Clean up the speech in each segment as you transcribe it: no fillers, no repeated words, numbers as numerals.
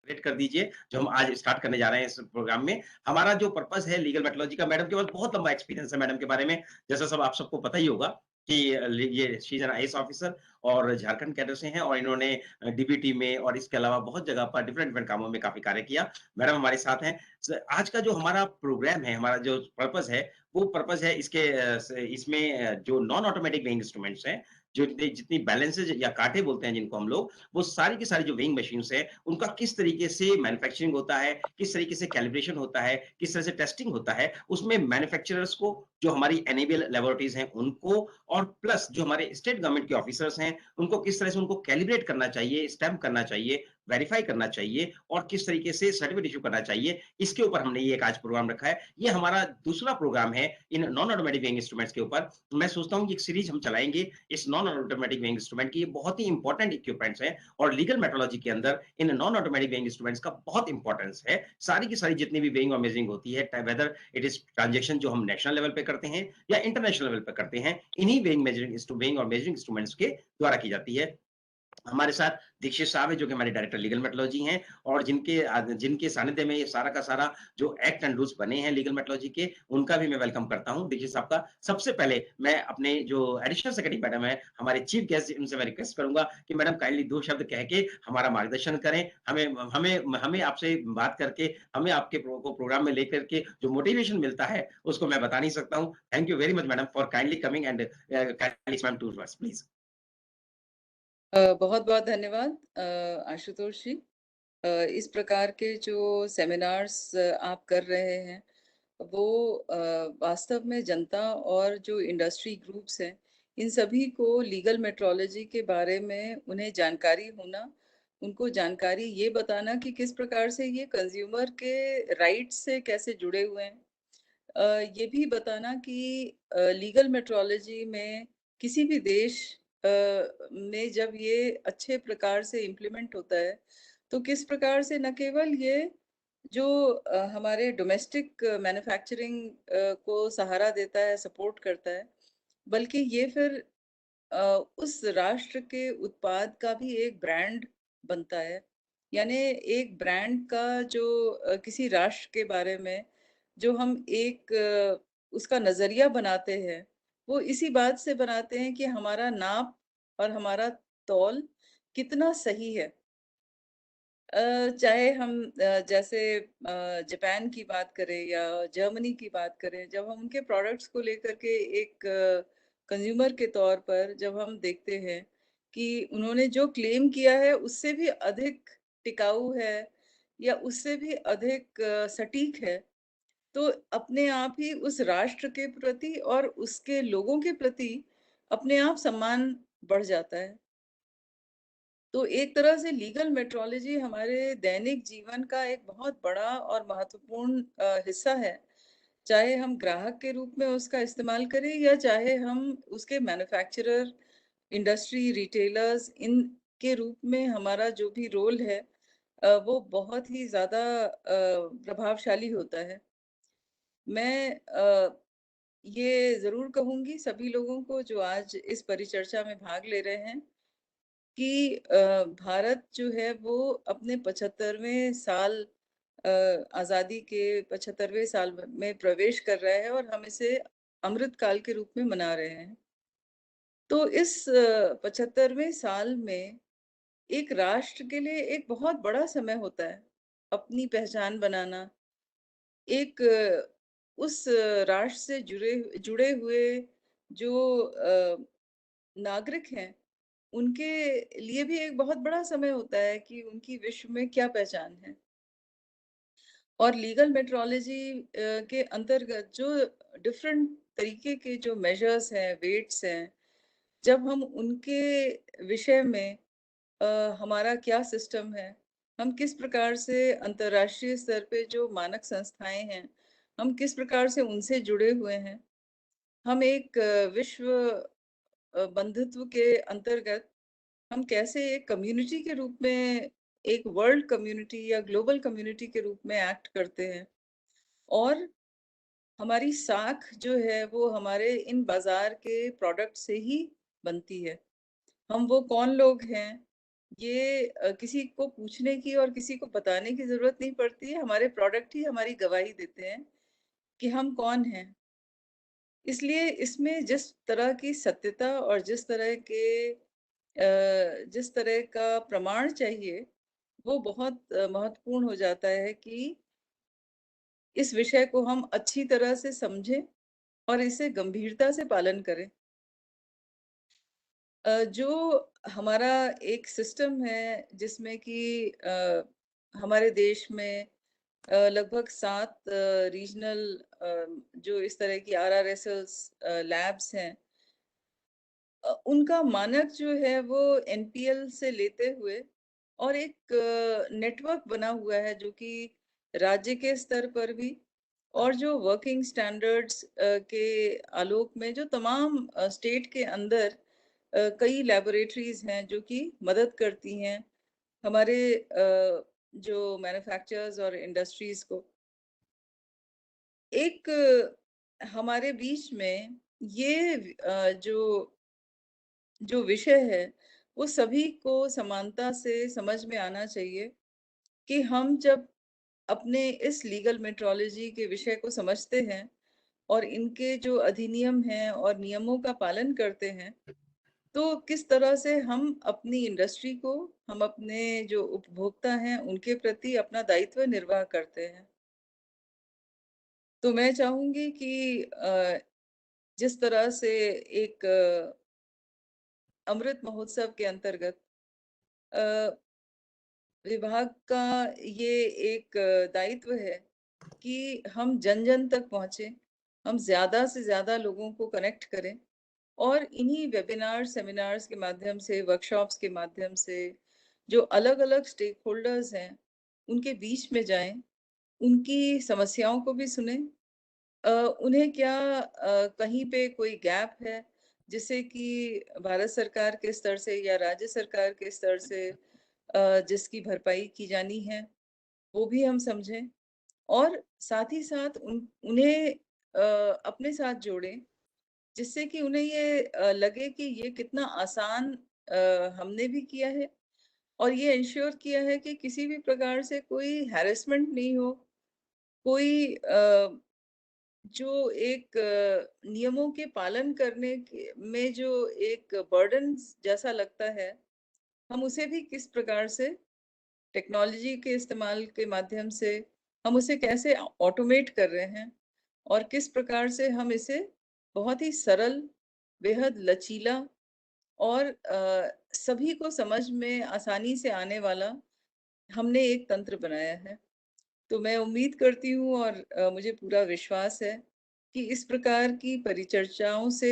Rate कर दीजिए, जो हम आज स्टार्ट करने जा रहे हैं इस प्रोग्राम में। हमारा जो पर्पज़ है लीगल मेट्रोलॉजी का, मैडम के पास बहुत लंबा एक्सपीरियंस है मैडम के बारे में, जैसा सब आप सबको पता ही होगा कि ये she is an IAS officer और झारखंड कैडर से हैं और इन्होंने डीबीटी में और इसके अलावा बहुत जगह पर डिफरेंट-डिफरेंट कामों में काफ़ी कार्य किया। मैडम हमारे साथ हैं। आज का जो हमारा प्रोग्राम है, हमारा जो पर्पज़ है, वो पर्पज़ है इसके इसमें जो नॉन ऑटोमेटिक वेइंग इंस्ट्रूमेंट्स हैं, जो जितनी जितनी बैलेंसेज या कांटे बोलते हैं जिनको हम लोग, वो सारी की सारी जो वेइंग मशीन्स हैं, उनका किस तरीके से मैन्युफैक्चरिंग होता है, किस तरीके से कैलिब्रेशन होता है, किस तरह से टेस्टिंग होता है, उसमें मैन्युफैक्चरर्स को, जो हमारी एनेबल लैबोरेटरीज़ हैं उनको और प्लस जो हमारे स्टेट गवर्नमेंट के ऑफिसर्स हैं, उनको किस तरह से उनको कैलिब्रेट करना चाहिए, स्टैम्प करना चाहिए, वेरीफाई करना चाहिए और किस तरीके से सर्टिफिकेट इश्यू करना चाहिए, इसके ऊपर हमने ये एक आज प्रोग्राम रखा है। ये हमारा दूसरा प्रोग्राम है in non automatic weighing instruments के ऊपर। मैं सोचता हूँ कि एक सीरीज़ हम चलाएँगे इस नॉन ऑटोमेटिक वेइंग इंस्ट्रूमेंट की, ये बहुत ही इम्पोर्टेंट इक्विपमेंट्स हैं और लीगल मेट्रोलॉजी के अंदर in non automatic weighing instruments का बहुत इंपॉर्टेंस है। सारी की सारी जितनी भी वेइंग और मेजरिंग होती है, वेदर इट इज़ ट्रांज़ैक्शन जो हम नेशनल लेवल पे करते हैं या इंटरनेशनल लेवल पे करते हैं, इन्हीं वेइंग और मेजरिंग इंस्ट्रूमेंट्स के द्वारा की जाती है। हमारे साथ दीक्षित साहब हैं, जो कि हमारे डायरेक्टर लीगल मेट्रोलॉजी हैं और जिनके सानिध्य में ये सारा का सारा जो एक्ट एंड रूल्स बने हैं लीगल मेट्रोलॉजी के, उनका भी मैं वेलकम करता हूँ, दीक्षित साहब का। सबसे पहले मैं अपने जो एडिशनल सेक्रेटरी मैडम हैं, हमारे चीफ गेस्ट, उनसे मैं रिक्वेस्ट करूँगा कि मैडम काइंडली 2 शब्द कह के हमारा मार्गदर्शन करें। हमें हमें हमें आपसे बात करके, हमें आपके प्रोग्राम में लेकर के जो मोटिवेशन मिलता है, उसको मैं बता नहीं सकता हूँ। Thank you very much madam for kindly coming and kindly ma'am to us please. बहुत-बहुत धन्यवाद आशुतोष जी। इस प्रकार के जो सेमिनार्स आप कर रहे हैं, वो वास्तव में जनता और जो इंडस्ट्री ग्रुप्स हैं, इन सभी को लीगल मेट्रोलॉजी के बारे में उन्हें जानकारी होना, उनको जानकारी ये बताना कि किस प्रकार से ये कंज़्यूमर के राइट्स से कैसे जुड़े हुए हैं। ये भी बताना कि लीगल मेट्रोलॉजी में किसी भी देश में जब ये अच्छे प्रकार से इम्प्लीमेंट होता है, तो किस प्रकार से न केवल ये जो हमारे डोमेस्टिक मैन्युफैक्चरिंग को सहारा देता है, सपोर्ट करता है, बल्कि ये फिर उस राष्ट्र के उत्पाद का भी एक ब्रांड बनता है। यानी एक ब्रांड का जो किसी राष्ट्र के बारे में जो हम एक उसका नज़रिया बनाते हैं, वो इसी बात से बनाते हैं कि हमारा नाप और हमारा तौल कितना सही है। चाहे हम जैसे जापान की बात करें या जर्मनी की बात करें, जब हम उनके प्रोडक्ट्स को लेकर के एक कंज़्यूमर के तौर पर जब हम देखते हैं कि उन्होंने जो क्लेम किया है, उससे भी अधिक टिकाऊ है या उससे भी अधिक सटीक है, तो अपने आप ही उस राष्ट्र के प्रति और उसके लोगों के प्रति अपने आप सम्मान बढ़ जाता है। तो एक तरह से लीगल मेट्रोलॉजी हमारे दैनिक जीवन का एक बहुत बड़ा और महत्वपूर्ण हिस्सा है। चाहे हम ग्राहक के रूप में उसका इस्तेमाल करें या चाहे हम उसके मैन्युफैक्चरर, इंडस्ट्री, रिटेलर्स इनके रूप में हमारा जो भी रोल है वो बहुत ही ज़्यादा प्रभावशाली होता है। मैं ये ज़रूर कहूँगी सभी लोगों को जो आज इस परिचर्चा में भाग ले रहे हैं कि भारत जो है वो अपने 75वें साल आज़ादी के 75वें साल में प्रवेश कर रहा है और हम इसे अमृत काल के रूप में मना रहे हैं। तो इस 75वें साल में एक राष्ट्र के लिए एक बहुत बड़ा समय होता है, अपनी पहचान बनाना, एक उस राष्ट्र से जुड़े हुए जो नागरिक हैं, उनके लिए भी एक बहुत बड़ा समय होता है कि उनकी विश्व में क्या पहचान है। और लीगल मेट्रोलॉजी के अंतर्गत जो डिफरेंट तरीके के जो मेजर्स हैं, वेट्स हैं, जब हम उनके विषय में अ, हमारा क्या सिस्टम है, हम किस प्रकार से अंतर्राष्ट्रीय स्तर पे जो मानक संस्थाएँ हैं, हम किस प्रकार से उनसे जुड़े हुए हैं। हम एक विश्व बंधुत्व के अंतर्गत हम कैसे एक कम्युनिटी के रूप में, एक वर्ल्ड कम्युनिटी या ग्लोबल कम्युनिटी के रूप में एक्ट करते हैं और हमारी साख जो है वो हमारे इन बाजार के प्रोडक्ट से ही बनती है। हम वो कौन लोग हैं ये किसी को पूछने की और किसी को बताने की ज़रूरत नहीं पड़ती है, हमारे प्रोडक्ट ही हमारी गवाही देते हैं कि हम कौन हैं। इसलिए इसमें जिस तरह की सत्यता और जिस तरह का प्रमाण चाहिए, वो बहुत महत्वपूर्ण हो जाता है कि इस विषय को हम अच्छी तरह से समझें और इसे गंभीरता से पालन करें। जो हमारा एक सिस्टम है जिसमें कि हमारे देश में लगभग 7 रीजनल जो इस तरह की आरआरएसएल्स लैब्स हैं, उनका मानक जो है वो एनपीएल से लेते हुए और एक नेटवर्क बना हुआ है जो कि राज्य के स्तर पर भी और जो वर्किंग स्टैंडर्ड्स के आलोक में जो तमाम स्टेट के अंदर कई लैबोरेटरीज हैं जो कि मदद करती हैं हमारे जो मैन्युफैक्चरर्स और इंडस्ट्रीज को। एक हमारे बीच में ये जो जो विषय है, वो सभी को समानता से समझ में आना चाहिए कि हम जब अपने इस लीगल मेट्रोलॉजी के विषय को समझते हैं और इनके जो अधिनियम हैं और नियमों का पालन करते हैं, तो किस तरह से हम अपनी इंडस्ट्री को, हम अपने जो उपभोक्ता हैं, उनके प्रति अपना दायित्व निर्वाह करते हैं। तो मैं चाहूँगी कि जिस तरह से एक अमृत महोत्सव के अंतर्गत अ, विभाग का ये एक दायित्व है कि हम जन-जन तक पहुँचे, हम ज़्यादा से ज़्यादा लोगों को कनेक्ट करें और इन्हीं वेबिनार, सेमिनार्स के माध्यम से, वर्कशॉप्स के माध्यम से, जो अलग-अलग स्टेक होल्डर्स हैं, उनके बीच में जाएँ, उनकी समस्याओं को भी सुनें। उन्हें क्या कहीं पे कोई गैप है, जिससे कि भारत सरकार के स्तर से या राज्य सरकार के स्तर से जिसकी भरपाई की जानी है, वो भी हम समझें और साथ ही साथ उन्हें अपने साथ जोड़ें, जिससे कि उन्हें ये लगे कि ये कितना आसान हमने भी किया है और ये इंश्योर किया है कि किसी भी प्रकार से कोई हैरेसमेंट नहीं हो, कोई जो एक नियमों के पालन करने के में जो एक बर्डन जैसा लगता है, हम उसे भी किस प्रकार से टेक्नोलॉजी के इस्तेमाल के माध्यम से हम उसे कैसे ऑटोमेट कर रहे हैं और किस प्रकार से हम इसे बहुत ही सरल, बेहद लचीला और सभी को समझ में आसानी से आने वाला हमने एक तंत्र बनाया है। तो मैं उम्मीद करती हूँ और मुझे पूरा विश्वास है कि इस प्रकार की परिचर्चाओं से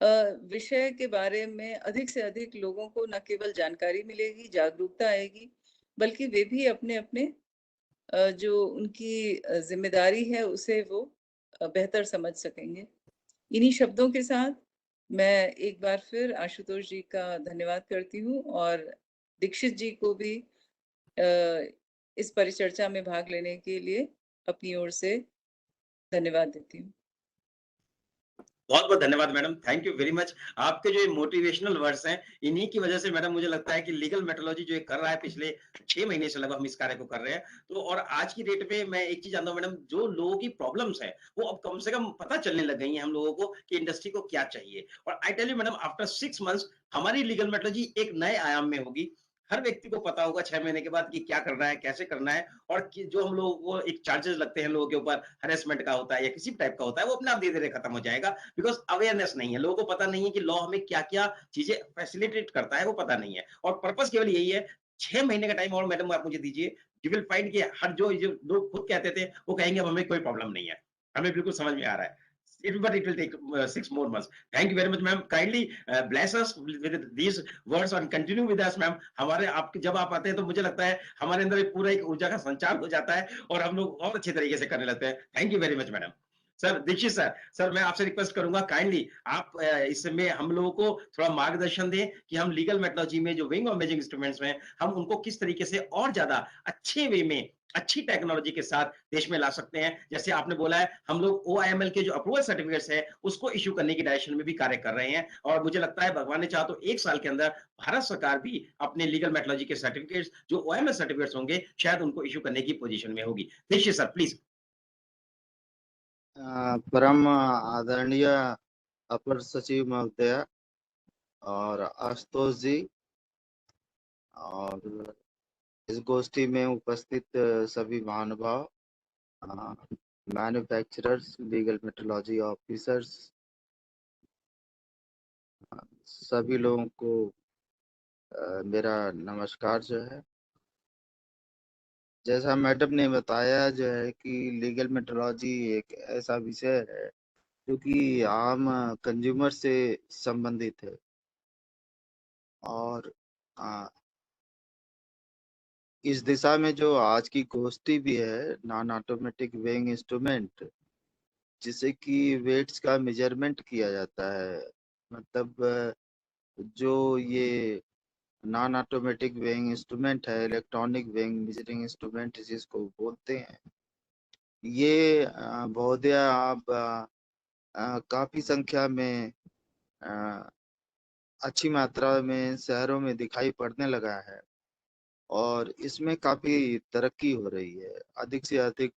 अ, विषय के बारे में अधिक से अधिक लोगों को न केवल जानकारी मिलेगी, जागरूकता आएगी, बल्कि वे भी अपने-अपने जो उनकी ज़िम्मेदारी है उसे वो बेहतर समझ सकेंगे। इन्हीं शब्दों के साथ मैं एक बार फिर आशुतोष जी का धन्यवाद करती हूँ और दीक्षित जी को भी अ, इस परिचर्चा में भाग लेने के लिए अपनी ओर से धन्यवाद देती हूँ। बहुत-बहुत धन्यवाद madam, thank you very much. आपके जो ये मोटिवेशनल वर्ड्स हैं, इन्हीं की वजह से मैडम मुझे लगता है कि लीगल मेट्रोलॉजी जो ये कर रहा है पिछले 6 महीने से लगभग हम इस कार्य को कर रहे हैं। तो और आज की डेट में मैं एक चीज़ जानता हूँ मैडम, जो लोगों की प्रॉब्लम्स हैं, वो अब कम से कम पता चलने लग गई हैं हम लोगों को कि इंडस्ट्री को क्या चाहिए। और I tell you madam after 6 months हमारी लीगल मेट्रोलॉजी एक नए आयाम में होगी। हर व्यक्ति को पता होगा 6 महीने के बाद कि क्या करना है, कैसे करना है और कि जो हम लोगों को एक चार्जेस लगते हैं लोगों के ऊपर हैरेसमेंट का होता है या किसी भी टाइप का होता है, वो अपने आप धीरे-धीरे खत्म हो जाएगा। बिकॉज़ अवेयरनेस नहीं है। लोगों को पता नहीं है कि लॉ हमें क्या-क्या चीज़ें फैसिलिटेट करता है, वो पता नहीं है। और पर्पज़ केवल यही है, 6 महीने का टाइम और मैडम आप मुझे दीजिए, यू विल फाइंड कि हर जो लोग खुद कहते थे, वो कहेंगे अब हमें कोई प्रॉब्लम नहीं है। हमें बिल्कुल समझ में आ रहा है। It will take 6 more months. Thank you very much, ma'am. Kindly bless us with these words and continue with us, ma'am. हमारे आप जब आप आते हैं तो मुझे लगता है हमारे अंदर एक पूरा एक ऊर्जा का संचार हो जाता है और हम लोग और अच्छे तरीके से करने लगते हैं। Thank you very much, madam. Sir देखिए सर मैं आपसे रिक्वेस्ट करूँगा काइंडली आप इसमें हम लोगों को थोड़ा मार्गदर्शन दें कि हम लीगल मेट्रोलॉजी में जो विंग और मेजरिंग इंस्ट्रूमेंट्स हैं, हम उनको किस तरीके से और ज़्यादा अच्छे वे में, अच्छी टेक्नोलॉजी के साथ देश में ला सकते हैं। जैसे आपने बोला है, हम लोग ओआईएमएल के जो अप्रूवल सर्टिफिकेट्स हैं, उसको इश्यू करने की डायरेक्शन में भी कार्य कर रहे हैं और मुझे लगता है भगवान ने चाहा तो 1 साल के अंदर भारत सरकार भी अपने लीगल मेट्रोलॉजी के सर्टिफिकेट्स जो ओआईएमएल सर्टिफिकेट्स होंगे, शायद उनको इश्यू करने की पोजीशन में होगी। देखिए सर प्लीज़। परम आदरणीय अपर सचिव महोदय और आशुतोष जी और इस गोष्ठी में उपस्थित सभी महानुभाव, मैन्युफैक्चरर्स, लीगल मेट्रोलॉजी ऑफिसर्स, सभी लोगों को मेरा नमस्कार जो है। जैसा मैडम ने बताया जो है कि लीगल मेट्रोलॉजी एक ऐसा विषय है जो कि आम कंज्यूमर से संबंधित है और इस दिशा में जो आज की गोष्ठी भी है, नॉन ऑटोमेटिक वेइंग इंस्ट्रूमेंट, जिससे कि वेट्स का मेजरमेंट किया जाता है, मतलब जो ये नॉन ऑटोमेटिक वेइंग इंस्ट्रूमेंट है, इलेक्ट्रॉनिक वेइंग मेजरिंग इंस्ट्रूमेंट जिसको बोलते हैं, ये महोदय आप काफी संख्या में अ, अच्छी मात्रा में शहरों में दिखाई पड़ने लगा है और इसमें काफी तरक्की हो रही है। अधिक से अधिक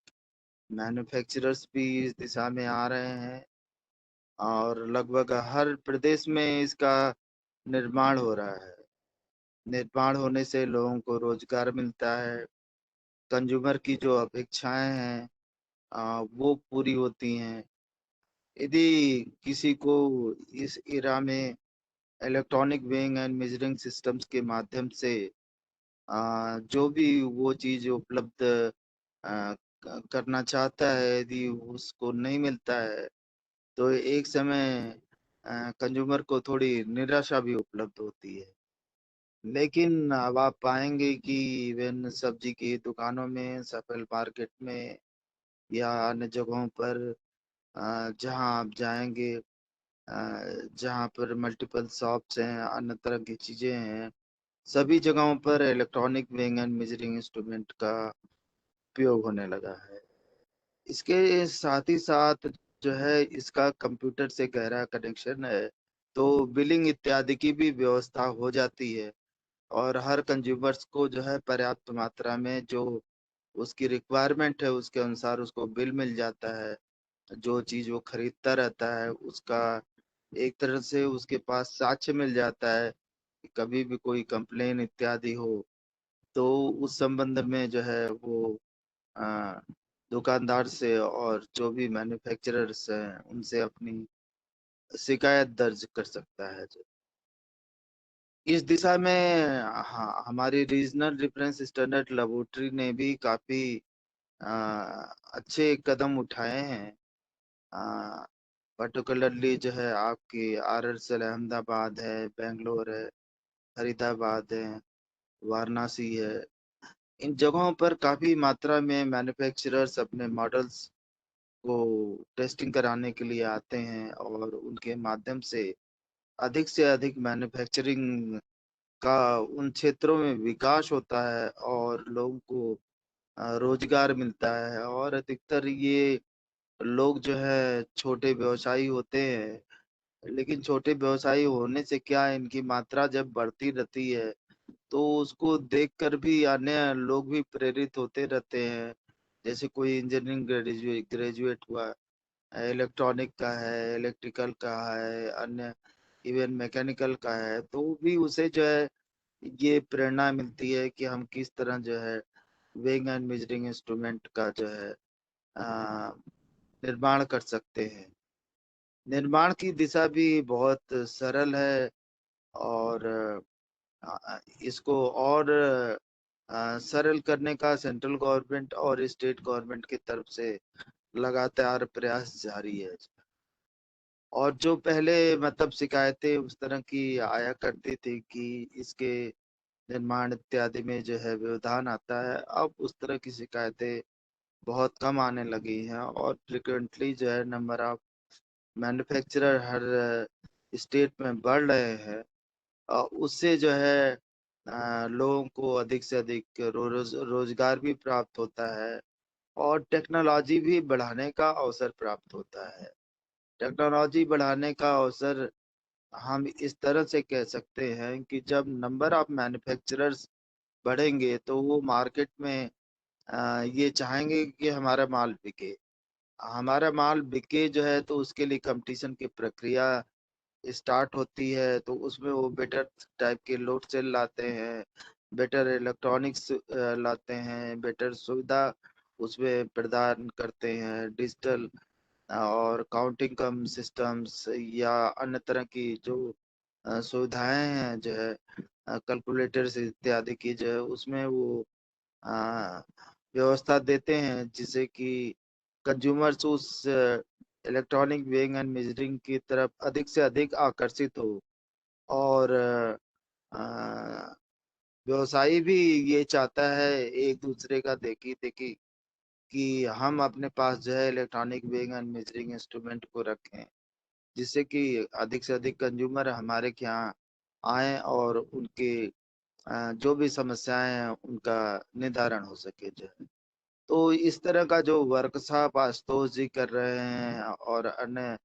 मैन्युफैक्चरर्स भी इस दिशा में आ रहे हैं और लगभग हर प्रदेश में इसका निर्माण हो रहा है। निर्माण होने से लोगों को रोजगार मिलता है, कंज्यूमर की जो अपेक्षाएं हैं वो पूरी होती हैं। यदि किसी को इस इरा में electronic weighing and measuring systems के माध्यम से जो भी वो चीज उपलब्ध करना चाहता है, यदि उसको नहीं मिलता है तो एक समय कंज्यूमर को थोड़ी निराशा भी उपलब्ध होती है। लेकिन अब आप पाएंगे कि इवन सब्जी की दुकानों में, सफल मार्केट में या अन्य जगहों पर जहां आप जाएंगे, जहां पर मल्टीपल शॉप्स हैं, अन्य तरह की चीजें हैं, सभी जगहों पर electronic weighing and measuring instrument का उपयोग होने लगा है। इसके साथ ही साथ जो है इसका कंप्यूटर से गहरा कनेक्शन है, तो बिलिंग इत्यादि की भी व्यवस्था हो जाती है और हर कंज्यूमर्स को जो है पर्याप्त मात्रा में जो उसकी रिक्वायरमेंट है उसके अनुसार उसको बिल मिल जाता है। जो चीज वो खरीदता रहता है उसका एक तरह से उसके पास साक्ष्य मिल जाता है कि कभी भी कोई कंप्लेन इत्यादि हो तो उस संबंध में जो है वो अ, दुकानदार से और जो भी मैन्युफैक्चरर्स हैं उनसे अपनी शिकायत दर्ज कर सकता है। इस दिशा में हाँ, हमारी रीजनल रेफरेंस स्टैंडर्ड लेबोरेटरी ने भी काफी अ, अच्छे कदम उठाए हैं। पर्टिकुलरली जो है आपकी RRSL अहमदाबाद है, बेंगलोर है, फरीदाबाद है, वाराणसी है। इन जगहों पर काफी मात्रा में मैन्युफैक्चरर्स अपने मॉडल्स को टेस्टिंग कराने के लिए आते हैं और उनके माध्यम से अधिक मैन्युफैक्चरिंग का उन क्षेत्रों में विकास होता है और लोगों को रोजगार मिलता है और अधिकतर ये लोग जो है छोटे व्यवसायी होते हैं। लेकिन छोटे व्यवसायी होने से क्या है, इनकी मात्रा जब बढ़ती रहती है तो उसको देखकर भी अन्य लोग भी प्रेरित होते रहते हैं। जैसे कोई इंजीनियरिंग ग्रेजुएट हुआ, इलेक्ट्रॉनिक का है, इलेक्ट्रिकल का है, अन्य इवन मैकेनिकल का है, तो भी उसे जो है ये प्रेरणा मिलती है कि हम किस तरह जो है वेइंग एंड मेजरिंग इंस्ट्रूमेंट का जो है अ, निर्माण कर सकते हैं। निर्माण की दिशा भी बहुत सरल है और इसको और सरल करने का सेंट्रल गवर्नमेंट और स्टेट गवर्नमेंट की तरफ से लगातार प्रयास जारी है। और जो पहले मतलब शिकायतें उस तरह की आया करती थी कि इसके निर्माण इत्यादि में जो है व्यवधान आता है, अब उस तरह की शिकायतें बहुत कम आने लगी हैं और फ्रिक्वेंटली जो है number of manufacturer her state में बढ़ रहे हैं। उससे जो है लोगों को अधिक से अधिक रोजगार भी प्राप्त होता है और टेक्नोलॉजी भी बढ़ाने का अवसर प्राप्त होता है। टेक्नोलॉजी बढ़ाने का अवसर हम इस तरह से कह सकते हैं कि जब नंबर ऑफ मैन्युफैक्चरर्स बढ़ेंगे तो वो मार्केट में ये चाहेंगे कि हमारा माल बिके। हमारा माल बिके जो है तो उसके लिए कंपटीशन की प्रक्रिया स्टार्ट होती है, तो उसमें वो बेटर टाइप के लोड सेल लाते हैं, बेटर इलेक्ट्रॉनिक्स लाते हैं, बेटर सुविधा उसमें प्रदान करते हैं, डिजिटल और काउंटिंग कम सिस्टम्स या अन्य तरह की जो सुविधाएं हैं जो है कैलकुलेटर्स इत्यादि की जो है उसमें वो अ, व्यवस्था देते हैं जिससे कि कंज्यूमर्स उस इलेक्ट्रॉनिक वेइंग एंड मेजरिंग की तरफ अधिक से अधिक आकर्षित हो। और व्यवसायी भी ये चाहता है एक दूसरे का देखी देखी कि हम अपने पास जो है electronic weighing and measuring instrument को रखें, जिससे कि अधिक से अधिक कंज्यूमर हमारे यहाँ आए और उनके जो भी समस्याएं हैं उनका निदान हो सके जो है। तो इस तरह का जो वर्कशॉप आशुतोष जी कर रहे हैं और अन्य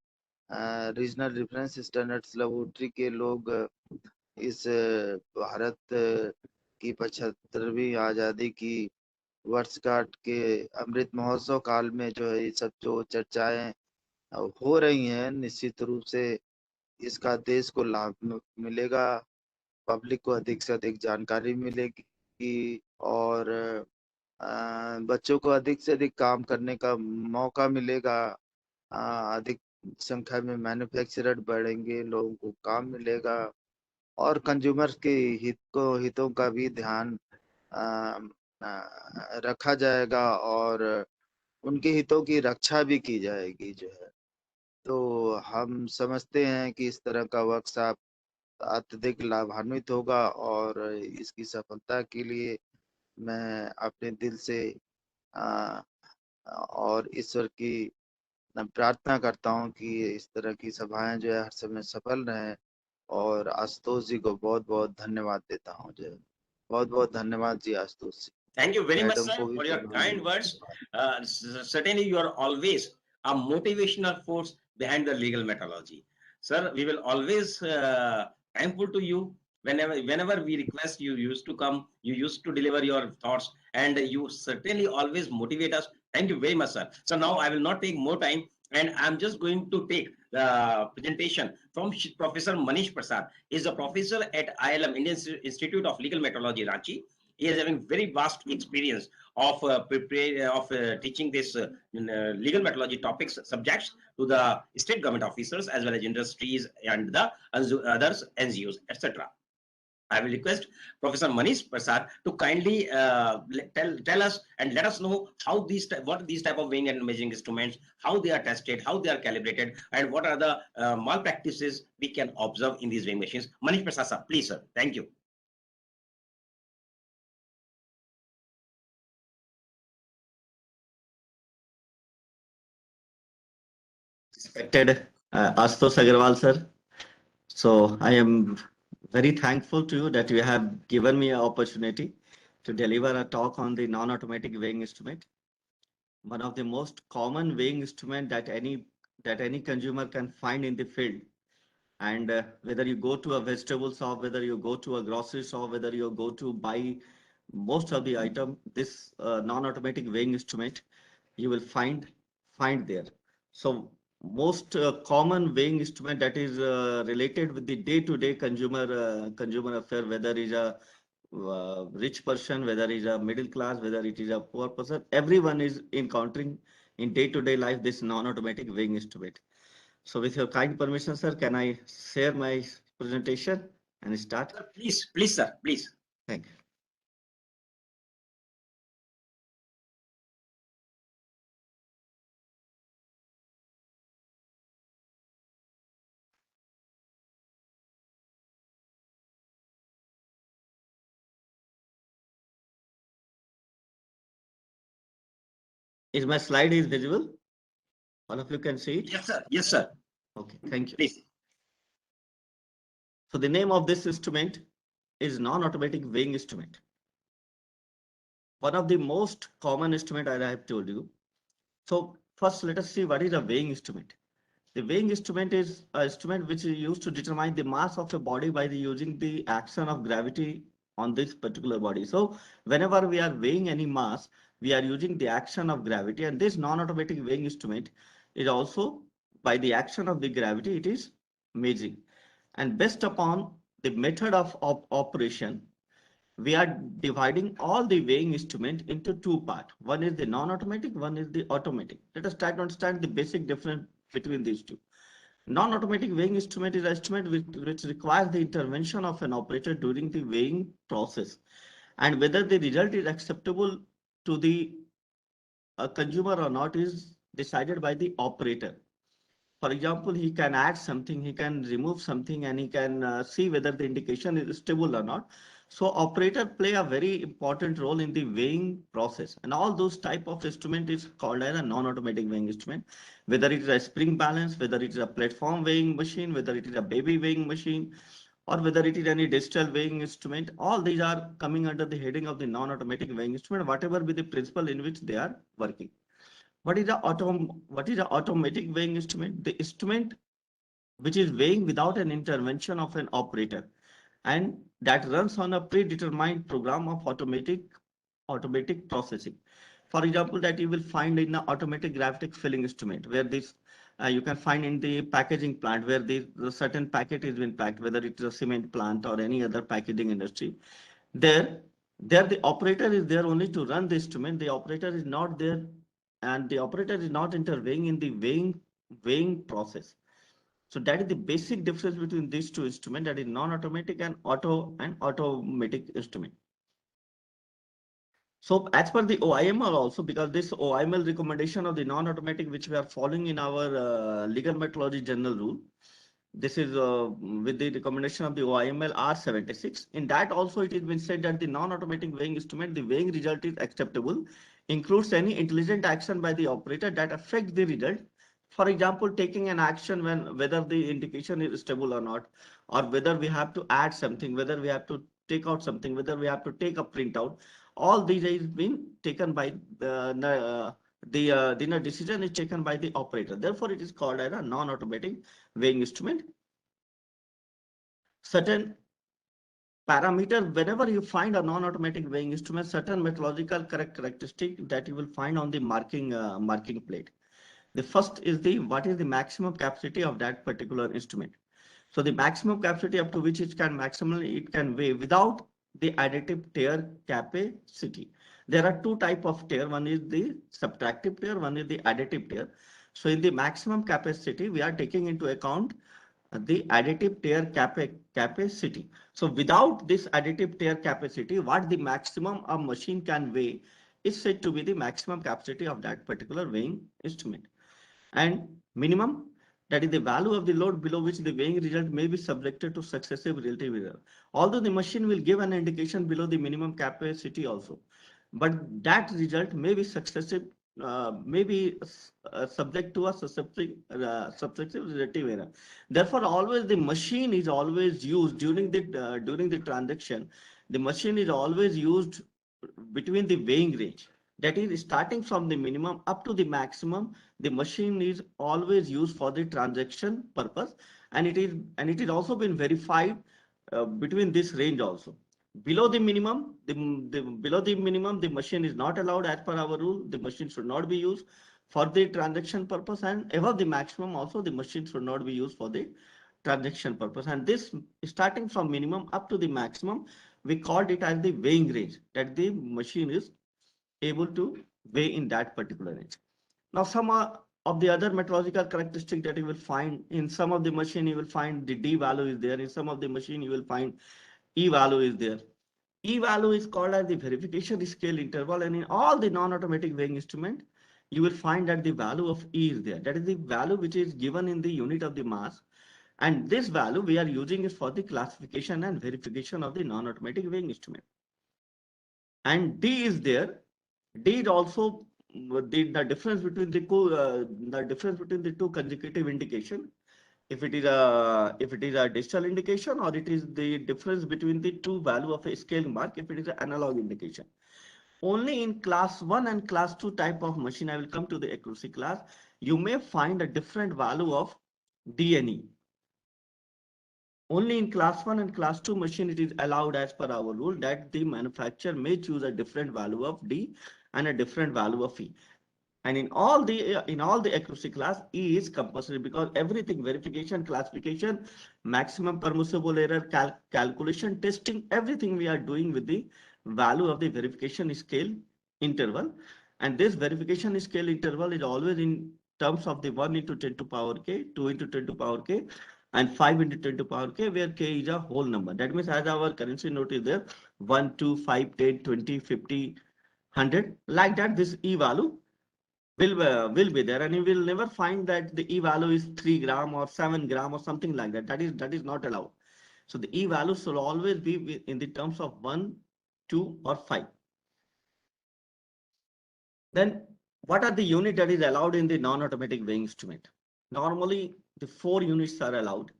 रीजनल रेफरेंस स्टैंडर्ड्स लेबोरेटरी के लोग इस भारत की 75वीं आज़ादी की वर्षगांठ के अमृत महोत्सव काल में जो है ये सब जो चर्चाएं हो रही हैं, निश्चित रूप से इसका देश को लाभ मिलेगा, पब्लिक को अधिक से अधिक जानकारी मिलेगी और बच्चों को अधिक से अधिक काम करने का मौका मिलेगा। अधिक संख्या में मैन्युफैक्चरर बढ़ेंगे, लोगों को काम मिलेगा और कंज्यूमर्स के हितों का भी ध्यान अ, रखा जाएगा और उनके हितों की रक्षा भी की जाएगी जो है। तो हम समझते हैं कि इस तरह का वर्कशॉप अत्यधिक लाभान्वित होगा और इसकी सफलता के लिए मैं अपने दिल से अ, और ईश्वर की प्रार्थना करता हूँ कि इस तरह की सभाएं जो है हर समय सफल रहें और आशुतोष जी को बहुत बहुत धन्यवाद देता हूँ जो है। बहुत बहुत धन्यवाद जी आशुतोष जी। Thank you very much, madam sir, को भी for your प्रणाम। kind words. Certainly, you are always a motivational force behind the legal methodology. Sir, we will always thankful to you. Whenever we request you, used to come, you used to deliver your thoughts, and you certainly always motivate us. Thank you very much, sir. So now I will not take more time, and I'm just going to take the presentation from Professor Manish Prasad. He is a professor at ILM, Indian Institute of Legal Metrology, Ranchi. He is having very vast experience of teaching this legal methodology topics subjects to the state government officers as well as industries and the others NGOs, etc. I will request Professor Manish Prasad to kindly tell us and let us know how what these type of weighing and measuring instruments, how they are tested, how they are calibrated, and what are the malpractices we can observe in these weighing machines. Manish Prasad, sir, please, sir. Thank you. Respected Ashutosh Agarwal sir. So I am very thankful to you that you have given me an opportunity to deliver a talk on the non-automatic weighing instrument, one of the most common weighing instrument that any consumer can find in the field. And whether you go to a vegetable shop, whether you go to a grocery shop, whether you go to buy most of the item, this non-automatic weighing instrument you will find there. So most common weighing instrument that is related with the day-to-day consumer affair, whether is a rich person, whether is a middle class, whether it is a poor person, everyone is encountering in day-to-day life this non-automatic weighing instrument. So with your kind permission, sir, can I share my presentation and start? Please, please, sir, please. Thank you. Is my slide is visible? All of you can see it? Yes, sir. Yes, sir. Okay, thank you. Please. So the name of this instrument is non-automatic weighing instrument. One of the most common instrument I have told you. So first let us see what is a weighing instrument. The weighing instrument is an instrument which is used to determine the mass of a body by using the action of gravity on this particular body. So whenever we are weighing any mass, we are using the action of gravity, and this non-automatic weighing instrument is also by the action of the gravity it is measuring. And based upon the method of operation, we are dividing all the weighing instrument into two parts. One is the non-automatic, one is the automatic. Let us try to understand the basic difference between these two. Non-automatic weighing instrument is an instrument which requires the intervention of an operator during the weighing process, and whether the result is acceptable to the consumer or not is decided by the operator. For example, he can add something, he can remove something, and he can see whether the indication is stable or not. So operator play a very important role in the weighing process, and all those type of instrument is called as a non-automatic weighing instrument. Whether it is a spring balance, whether it is a platform weighing machine, whether it is a baby weighing machine, or whether it is any digital weighing instrument, all these are coming under the heading of the non-automatic weighing instrument, whatever be the principle in which they are working. What is the automatic weighing instrument? The instrument which is weighing without an intervention of an operator, and that runs on a predetermined program of automatic processing. For example, that you will find in the automatic gravitic filling instrument, where this you can find in the packaging plant, where the certain packet is being packed, whether it is a cement plant or any other packaging industry. There, there the operator is there only to run the instrument. The operator is not there, and the operator is not intervening in the weighing process. So that is the basic difference between these two instruments, that is non-automatic and automatic instrument. So as per the OIML also, because this OIML recommendation of the non-automatic which we are following in our legal metrology general rule, this is with the recommendation of the OIML R76. In that also it has been said that the non-automatic weighing instrument, the weighing result is acceptable, includes any intelligent action by the operator that affects the result. For example, taking an action when whether the indication is stable or not, or whether we have to add something, whether we have to take out something, whether we have to take a printout. All these is been taken by the decision is taken by the operator. Therefore, it is called as a non-automatic weighing instrument. Certain parameter, whenever you find a non-automatic weighing instrument, certain metrological characteristic that you will find on the marking plate. The first is what is the maximum capacity of that particular instrument. So the maximum capacity up to which it can weigh without the additive tear capacity. There are two type of tear. One is the subtractive tear, one is the additive tear. So in the maximum capacity, we are taking into account the additive tear capacity. So without this additive tear capacity, what the maximum a machine can weigh is said to be the maximum capacity of that particular weighing instrument. And minimum, that is the value of the load below which the weighing result may be subjected to successive relative error. Although the machine will give an indication below the minimum capacity also, but that result may be successive, may be subject to a successive relative error. Therefore, always the machine is always used during the transaction. The machine is always used between the weighing range. That is starting from the minimum up to the maximum. The machine is always used for the transaction purpose, and it is also been verified between this range also. Below the minimum, the machine is not allowed as per our rule. The machine should not be used for the transaction purpose, and above the maximum also the machine should not be used for the transaction purpose. And this starting from minimum up to the maximum, we called it as the weighing range, that the machine is able to weigh in that particular range. Now, some of the other metrological characteristic that you will find in some of the machine, you will find the D value is there. In some of the machine, you will find E value is there. E value is called as the verification scale interval, and in all the non-automatic weighing instrument, you will find that the value of E is there. That is the value which is given in the unit of the mass, and this value we are using it for the classification and verification of the non-automatic weighing instrument. And D is there. D is also the difference between the two consecutive indication, if it is a digital indication, or it is the difference between the two value of a scale mark if it is an analog indication. Only in class 1 and class 2 type of machine, I will come to the accuracy class, you may find a different value of DNE. Only in class 1 and class 2 machine it is allowed as per our rule that the manufacturer may choose a different value of D and a different value of E. And in all the accuracy class, E is compulsory, because everything, verification, classification, maximum permissible error, calculation, testing, everything we are doing with the value of the verification scale interval. And this verification scale interval is always in terms of the 1 into 10 to power k, 2 into 10 to power k, and 5 into 10 to power k, where k is a whole number. That means as our currency note is there, 1, 2, 5, 10, 20, 50, 100, like that, this E value will be there, and you will never find that the E value is 3 gram or 7 gram or something like that. That is not allowed. So the E value should always be in the terms of 1, 2, or 5. Then what are the unit that is allowed in the non-automatic weighing instrument? Normally, the 4 units are allowed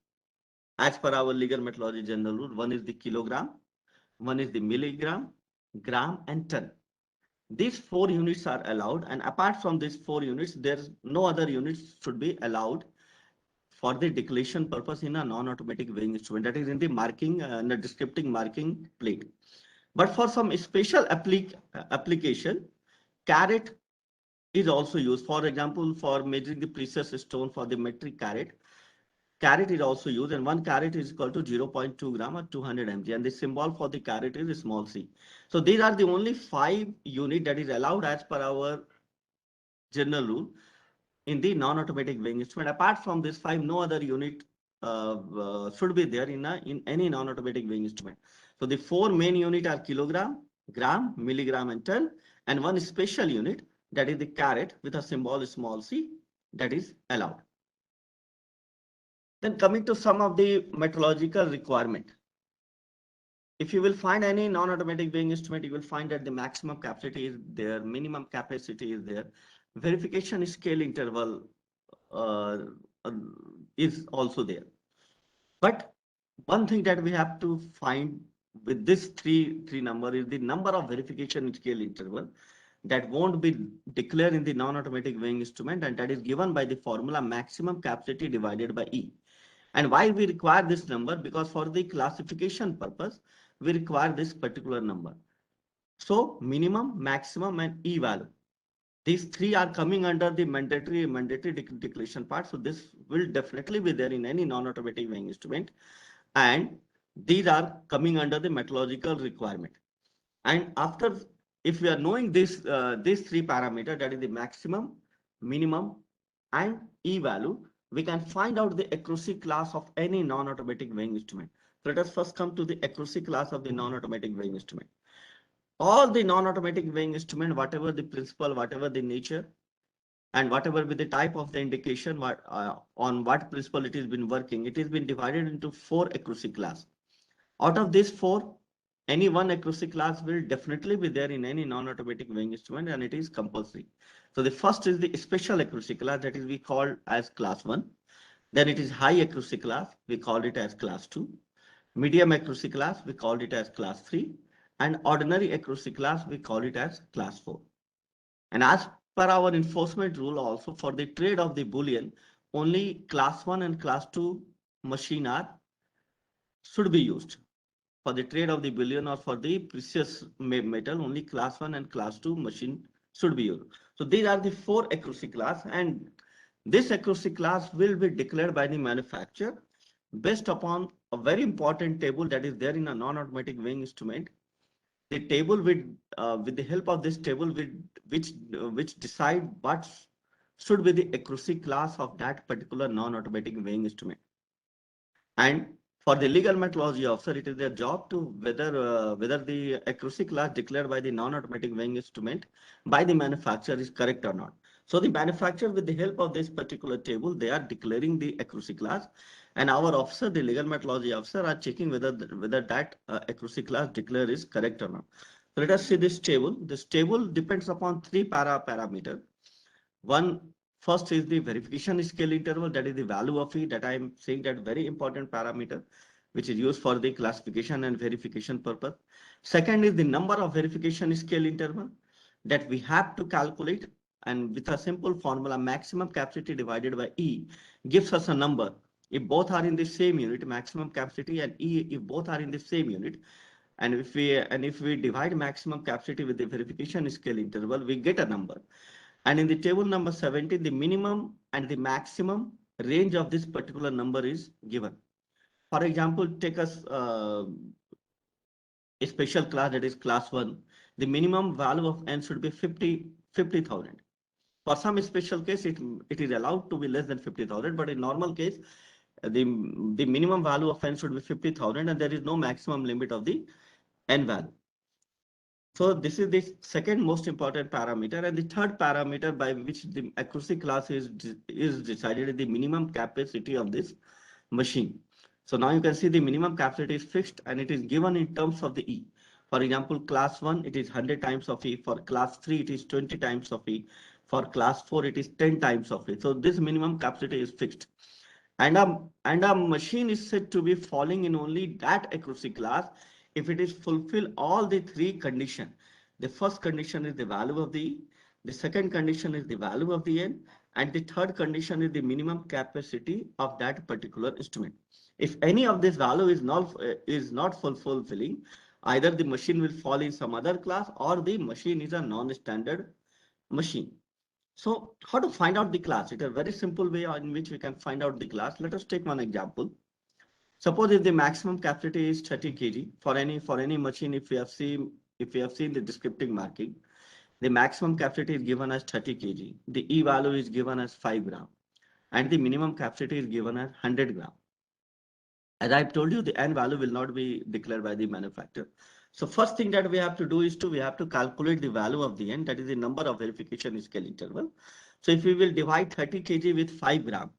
as per our legal metrology general rule. One is the kilogram, one is the milligram, gram, and ton. These 4 units are allowed, and apart from these 4 units, there's no other units should be allowed for the declaration purpose in a non-automatic weighing instrument, that is in the marking, in the descriptive marking plate. But for some special application, carat is also used. For example, for measuring the precious stone, for the metric carat, carat is also used, and 1 carat is equal to 0.2 gram or 200 mg, and the symbol for the carat is small c. So these are the only 5 unit that is allowed as per our general rule in the non-automatic weighing instrument. Apart from this 5, no other unit should be there in any non-automatic weighing instrument. So the 4 main unit are kilogram, gram, milligram, and ton, and one special unit, that is the carat with a symbol small c, that is allowed. Then coming to some of the metrological requirement. If you will find any non-automatic weighing instrument, you will find that the maximum capacity is there, minimum capacity is there, verification scale interval uh, is also there. But one thing that we have to find with this three number is the number of verification scale interval that won't be declared in the non-automatic weighing instrument, and that is given by the formula maximum capacity divided by E. And why we require this number? Because for the classification purpose, we require this particular number. So minimum, maximum, and E value. These 3 are coming under the mandatory declaration part. So this will definitely be there in any non-automatic weighing instrument. And these are coming under the metrological requirement. And after, if we are knowing this, these 3 parameters, that is the maximum, minimum, and E value, we can find out the accuracy class of any non-automatic weighing instrument. So let us first come to the accuracy class of the non-automatic weighing instrument. All the non-automatic weighing instrument, whatever the principle, whatever the nature, and whatever with the type of the indication, on what principle it has been working, it has been divided into 4 accuracy class. Out of these 4, any one accuracy class will definitely be there in any non-automatic weighing instrument, and it is compulsory. So the first is the special accuracy class, that is we call as class 1. Then it is high accuracy class, we call it as class 2. Medium accuracy class, we call it as class 3. And ordinary accuracy class, we call it as class 4. And as per our enforcement rule also, for the trade of the bullion, only class 1 and class 2 machine should be used. For the trade of the bullion or for the precious metal, only class 1 and class 2 machine should be used. So these are the 4 accuracy class, and this accuracy class will be declared by the manufacturer based upon a very important table that is there in a non-automatic weighing instrument. The table with the help of this table, which decide what should be the accuracy class of that particular non-automatic weighing instrument. And for the legal metrology officer, it is their job to whether the accuracy class declared by the non-automatic weighing instrument by the manufacturer is correct or not. So the manufacturer, with the help of this particular table, they are declaring the accuracy class, and our officer, the legal metrology officer, are checking whether that accuracy class declared is correct or not. So let us see this table. This table depends upon three parameters. One, first is the verification scale interval, that is the value of E, that I am saying that very important parameter, which is used for the classification and verification purpose. Second is the number of verification scale interval that we have to calculate, and with a simple formula, maximum capacity divided by E gives us a number. If both are in the same unit, maximum capacity and E, if both are in the same unit, and if we divide maximum capacity with the verification scale interval, we get a number. And in the table number 17, the minimum and the maximum range of this particular number is given. For example, take us a special class, that is class 1. The minimum value of n should be 50,000. For some special case, it is allowed to be less than 50,000, but in normal case, the minimum value of n should be 50,000, and there is no maximum limit of the n value. So this is the second most important parameter, and the third parameter by which the accuracy class is decided is the minimum capacity of this machine. So now you can see the minimum capacity is fixed and it is given in terms of the E. For example, class 1, it is 100 times of E. For class 3, it is 20 times of E. For class 4, it is 10 times of E. So this minimum capacity is fixed. And a machine is said to be falling in only that accuracy class if it is fulfill all the three conditions. The first condition is the value of the E, the second condition is the value of the N, and the third condition is the minimum capacity of that particular instrument. If any of this value is not fulfilling, either the machine will fall in some other class or the machine is a non-standard machine. So how to find out the class? It's a very simple way in which we can find out the class. Let us take one example. Suppose if the maximum capacity is 30 kg for any machine, if we have seen the descriptive marking, the maximum capacity is given as 30 kg. The E value is given as 5 gram, and the minimum capacity is given as 100 gram. As I've told you, the N value will not be declared by the manufacturer. So first thing that we have to do is we have to calculate the value of the N, that is the number of verification scale interval. So if we will divide 30 kg with 5 gram,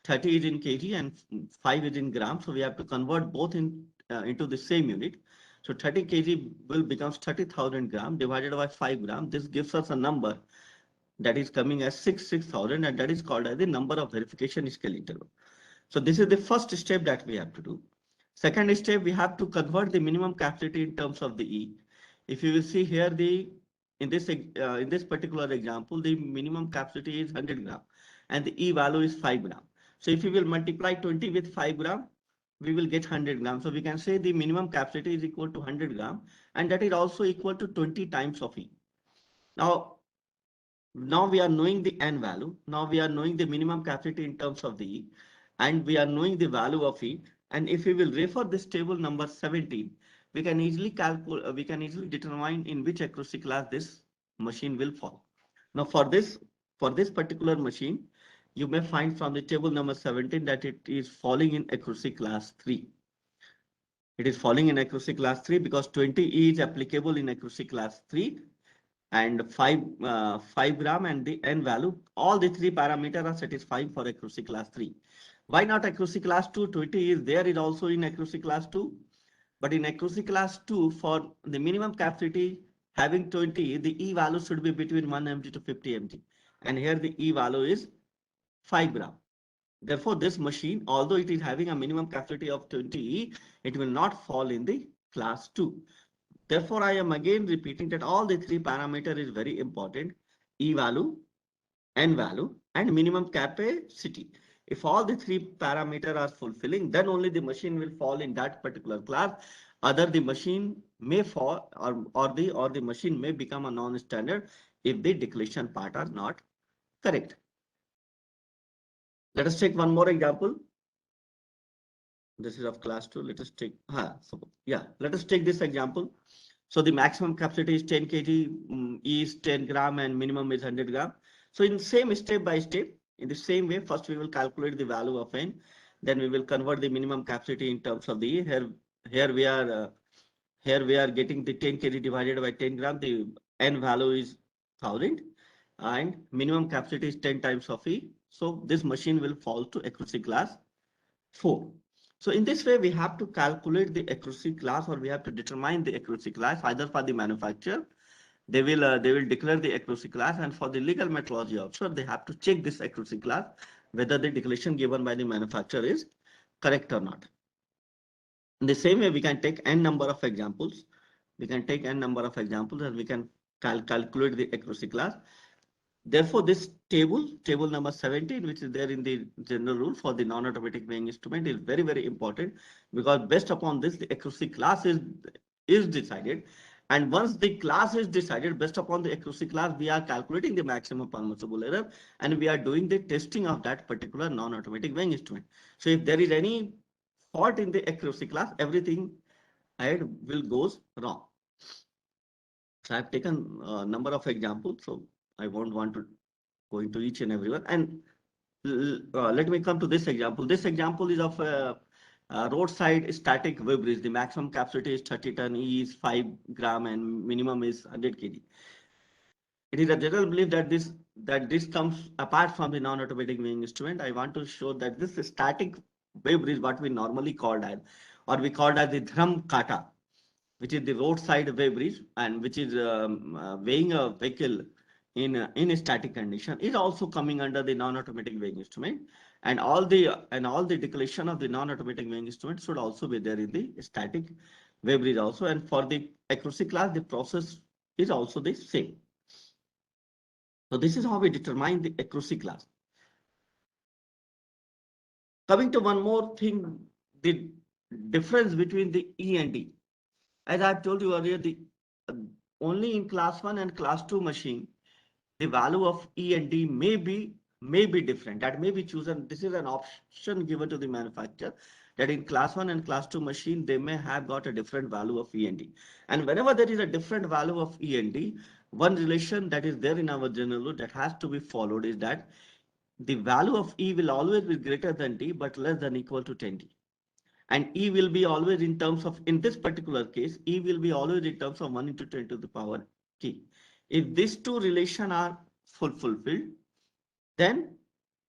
30 is in kg and 5 is in gram. So we have to convert both into the same unit. So 30 kg will become 30,000 gram divided by 5 gram. This gives us a number that is coming as 6,000, and that is called as the number of verification scale interval. So this is the first step that we have to do. Second step, we have to convert the minimum capacity in terms of the E. If you will see here, in this particular example, the minimum capacity is 100 gram and the E value is 5 gram. So if we will multiply 20 with 5 gram, we will get 100 gram. So we can say the minimum capacity is equal to 100 gram, and that is also equal to 20 times of E. Now we are knowing the N value. Now we are knowing the minimum capacity in terms of the E, and we are knowing the value of E. And if we will refer this table number 17, we can easily determine in which accuracy class this machine will fall. Now for this particular machine, you may find from the table number 17 that it is falling in accuracy class 3. It is falling in accuracy class 3 because 20E is applicable in accuracy class 3, and 5 gram and the N value, all the three parameters are satisfying for accuracy class 3. Why not accuracy class 2? 20 is there, is also in accuracy class 2. But in accuracy class 2, for the minimum capacity having 20, the E value should be between 1 mg to 50 mg. And here the E value is 5 gram. Therefore, this machine, although it is having a minimum capacity of 20E, it will not fall in the class 2. Therefore, I am again repeating that all the three parameters is very important: E value, N value, and minimum capacity. If all the three parameters are fulfilling, then only the machine will fall in that particular class. Other the machine may fall, or the machine may become a non-standard if the declaration part are not correct. Let us take one more example. This is of class 2. Let us take let us take this example. So the maximum capacity is 10 kg, E is 10 gram, and minimum is 100 gram. So in same step by step, in the same way, first we will calculate the value of N, then we will convert the minimum capacity in terms of the E. Here we are getting the 10 kg divided by 10 gram. The N value is 1000, and minimum capacity is 10 times of E. So this machine will fall to accuracy class 4. So in this way, we have to calculate the accuracy class, or we have to determine the accuracy class either for the manufacturer. They will declare the accuracy class, and for the legal metrology officer, they have to check this accuracy class whether the declaration given by the manufacturer is correct or not. In the same way, we can take n number of examples. We can take n number of examples and we can calculate the accuracy class. Therefore, this table number 17, which is there in the general rule for the non-automatic weighing instrument, is very, very important, because based upon this, the accuracy class is decided. And once the class is decided, based upon the accuracy class, we are calculating the maximum permissible error, and we are doing the testing of that particular non-automatic weighing instrument. So if there is any fault in the accuracy class, everything ahead will goes wrong. So I've taken a number of examples, so I won't want to go into each and every one. And let me come to this example. This example is of a roadside static web bridge. The maximum capacity is 30 ton, E is 5 gram, and minimum is 100 kg. It is a general belief that this comes apart from the non-automatic weighing instrument. I want to show that this static web bridge, what we normally called as, or we called as the drum kata, which is the roadside weigh bridge, and which is weighing a vehicle in a static condition, is also coming under the non-automatic weighing instrument, and all the declaration of the non-automatic weighing instrument should also be there in the static weigh bridge also. And for the accuracy class, the process is also the same. So this is how we determine the accuracy class. Coming to one more thing, the difference between the E and D. As I told you earlier, only in class 1 and class 2 machine, the value of E and D may be different. That may be chosen. This is an option given to the manufacturer, that in class 1 and class 2 machine, they may have got a different value of E and D. And whenever there is a different value of E and D, one relation that is there in our general rule that has to be followed is that the value of E will always be greater than D, but less than equal to 10D. And E will be always in terms of, in this particular case, E will be always in terms of 1 into 10 to the power T. If these two relations are fulfilled, then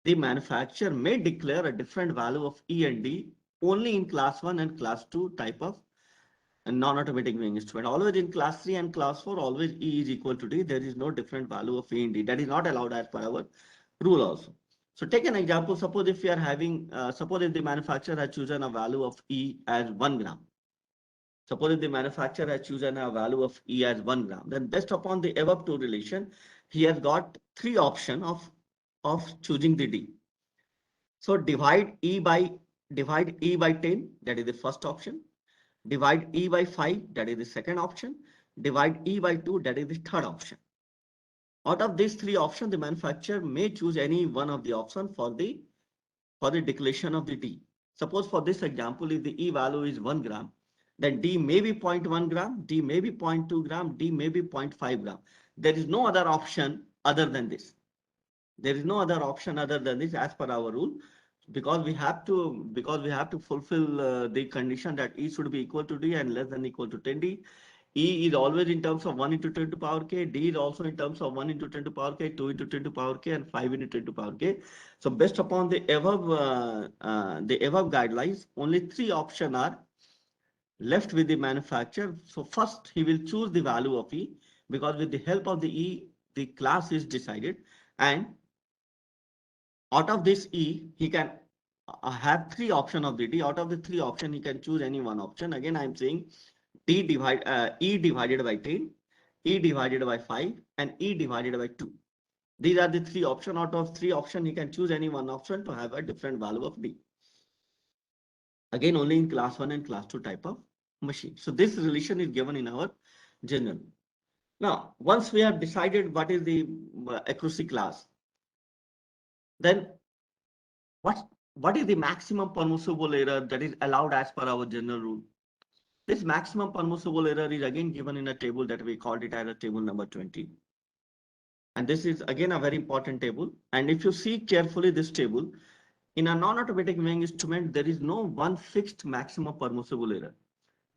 the manufacturer may declare a different value of E and D only in class 1 and class 2 type of non-automatic weighing instrument. Always in class 3 and class 4, always E is equal to D. There is no different value of E and D. That is not allowed as per our rule also. So take an example. Suppose if we are having, suppose if the manufacturer has chosen a value of E as 1 gram. Suppose if the manufacturer has chosen a value of E as 1 gram, then based upon the above two relation, he has got three options of choosing the D. So divide E by 10, that is the first option. Divide E by 5, that is the second option. Divide E by 2, that is the third option. Out of these three options, the manufacturer may choose any one of the options for the declaration of the D. Suppose for this example, if the E value is 1 gram, then D may be 0.1 gram, D may be 0.2 gram, D may be 0.5 gram. There is no other option other than this. There is no other option other than this as per our rule, because we have to fulfill the condition that E should be equal to D and less than equal to 10D. E is always in terms of 1 into 10 to power k. D is also in terms of 1 into 10 to power k, 2 into 10 to power k, and 5 into 10 to power k. So based upon the above guidelines, only three options are left with the manufacturer. So first, he will choose the value of E, because with the help of the E, the class is decided. And out of this E, he can have three options of the D. Out of the three options, he can choose any one option. Again, I'm saying E divided by 10, E divided by 5, and E divided by 2. These are the three options. Out of three options, he can choose any one option to have a different value of D. Again, only in class 1 and class 2 type of machine. So this relation is given in our general. Now, once we have decided what is the accuracy class, then what is the maximum permissible error that is allowed as per our general rule? This maximum permissible error is again given in a table that we called it as a table number 20. And this is again a very important table. And if you see carefully this table, in a non-automatic weighing instrument, there is no one fixed maximum permissible error.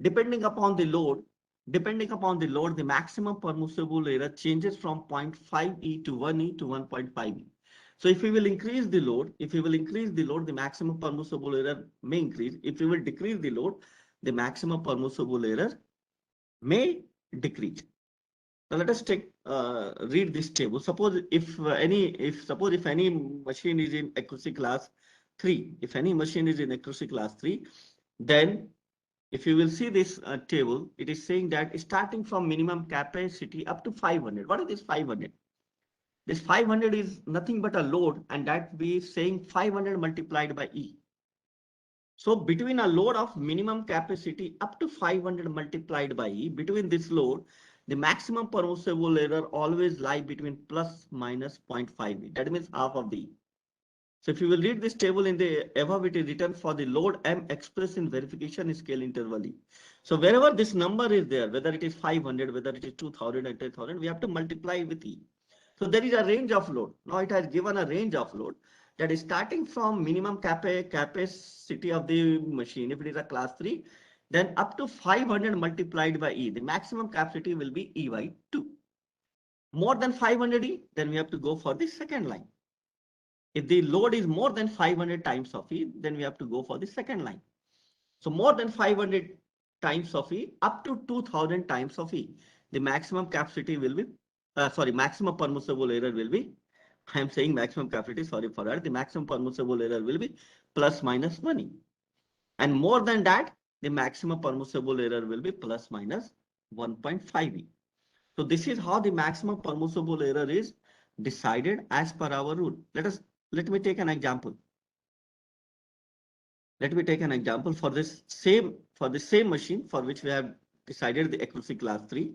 Depending upon the load, the maximum permissible error changes from 0.5E to 1E to 1.5E. So if we will increase the load, the maximum permissible error may increase. If we will decrease the load, the maximum permissible error may decrease. Now let us read this table. Suppose if any machine is in accuracy class 3, then if you will see this table, it is saying that starting from minimum capacity up to 500. What is this 500? This 500 is nothing but a load, and that we saying 500 multiplied by E. So between a load of minimum capacity up to 500 multiplied by E, between this load, the maximum permissible error always lie between plus minus 0.5 E. That means half of the E. So if you will read this table in the above, it is written for the load M expressed in verification scale interval E. So wherever this number is there, whether it is 500, whether it is 2000 and 10,000, we have to multiply with E. So there is a range of load. Now it has given a range of load that is starting from minimum capacity of the machine. If it is a class 3, then up to 500 multiplied by E. The maximum capacity will be E by 2. More than 500 E, then we have to go for the second line. If the load is more than 500 times of E, then we have to go for the second line. So more than 500 times of E, up to 2000 times of E, the maximum capacity will be, maximum permissible error will be, I am saying maximum capacity, sorry for that, the maximum permissible error will be plus minus 1 E. And more than that, the maximum permissible error will be plus minus 1.5 E. So this is how the maximum permissible error is decided as per our rule. Let me take an example. Let me take an example for the same machine for which we have decided the accuracy class 3.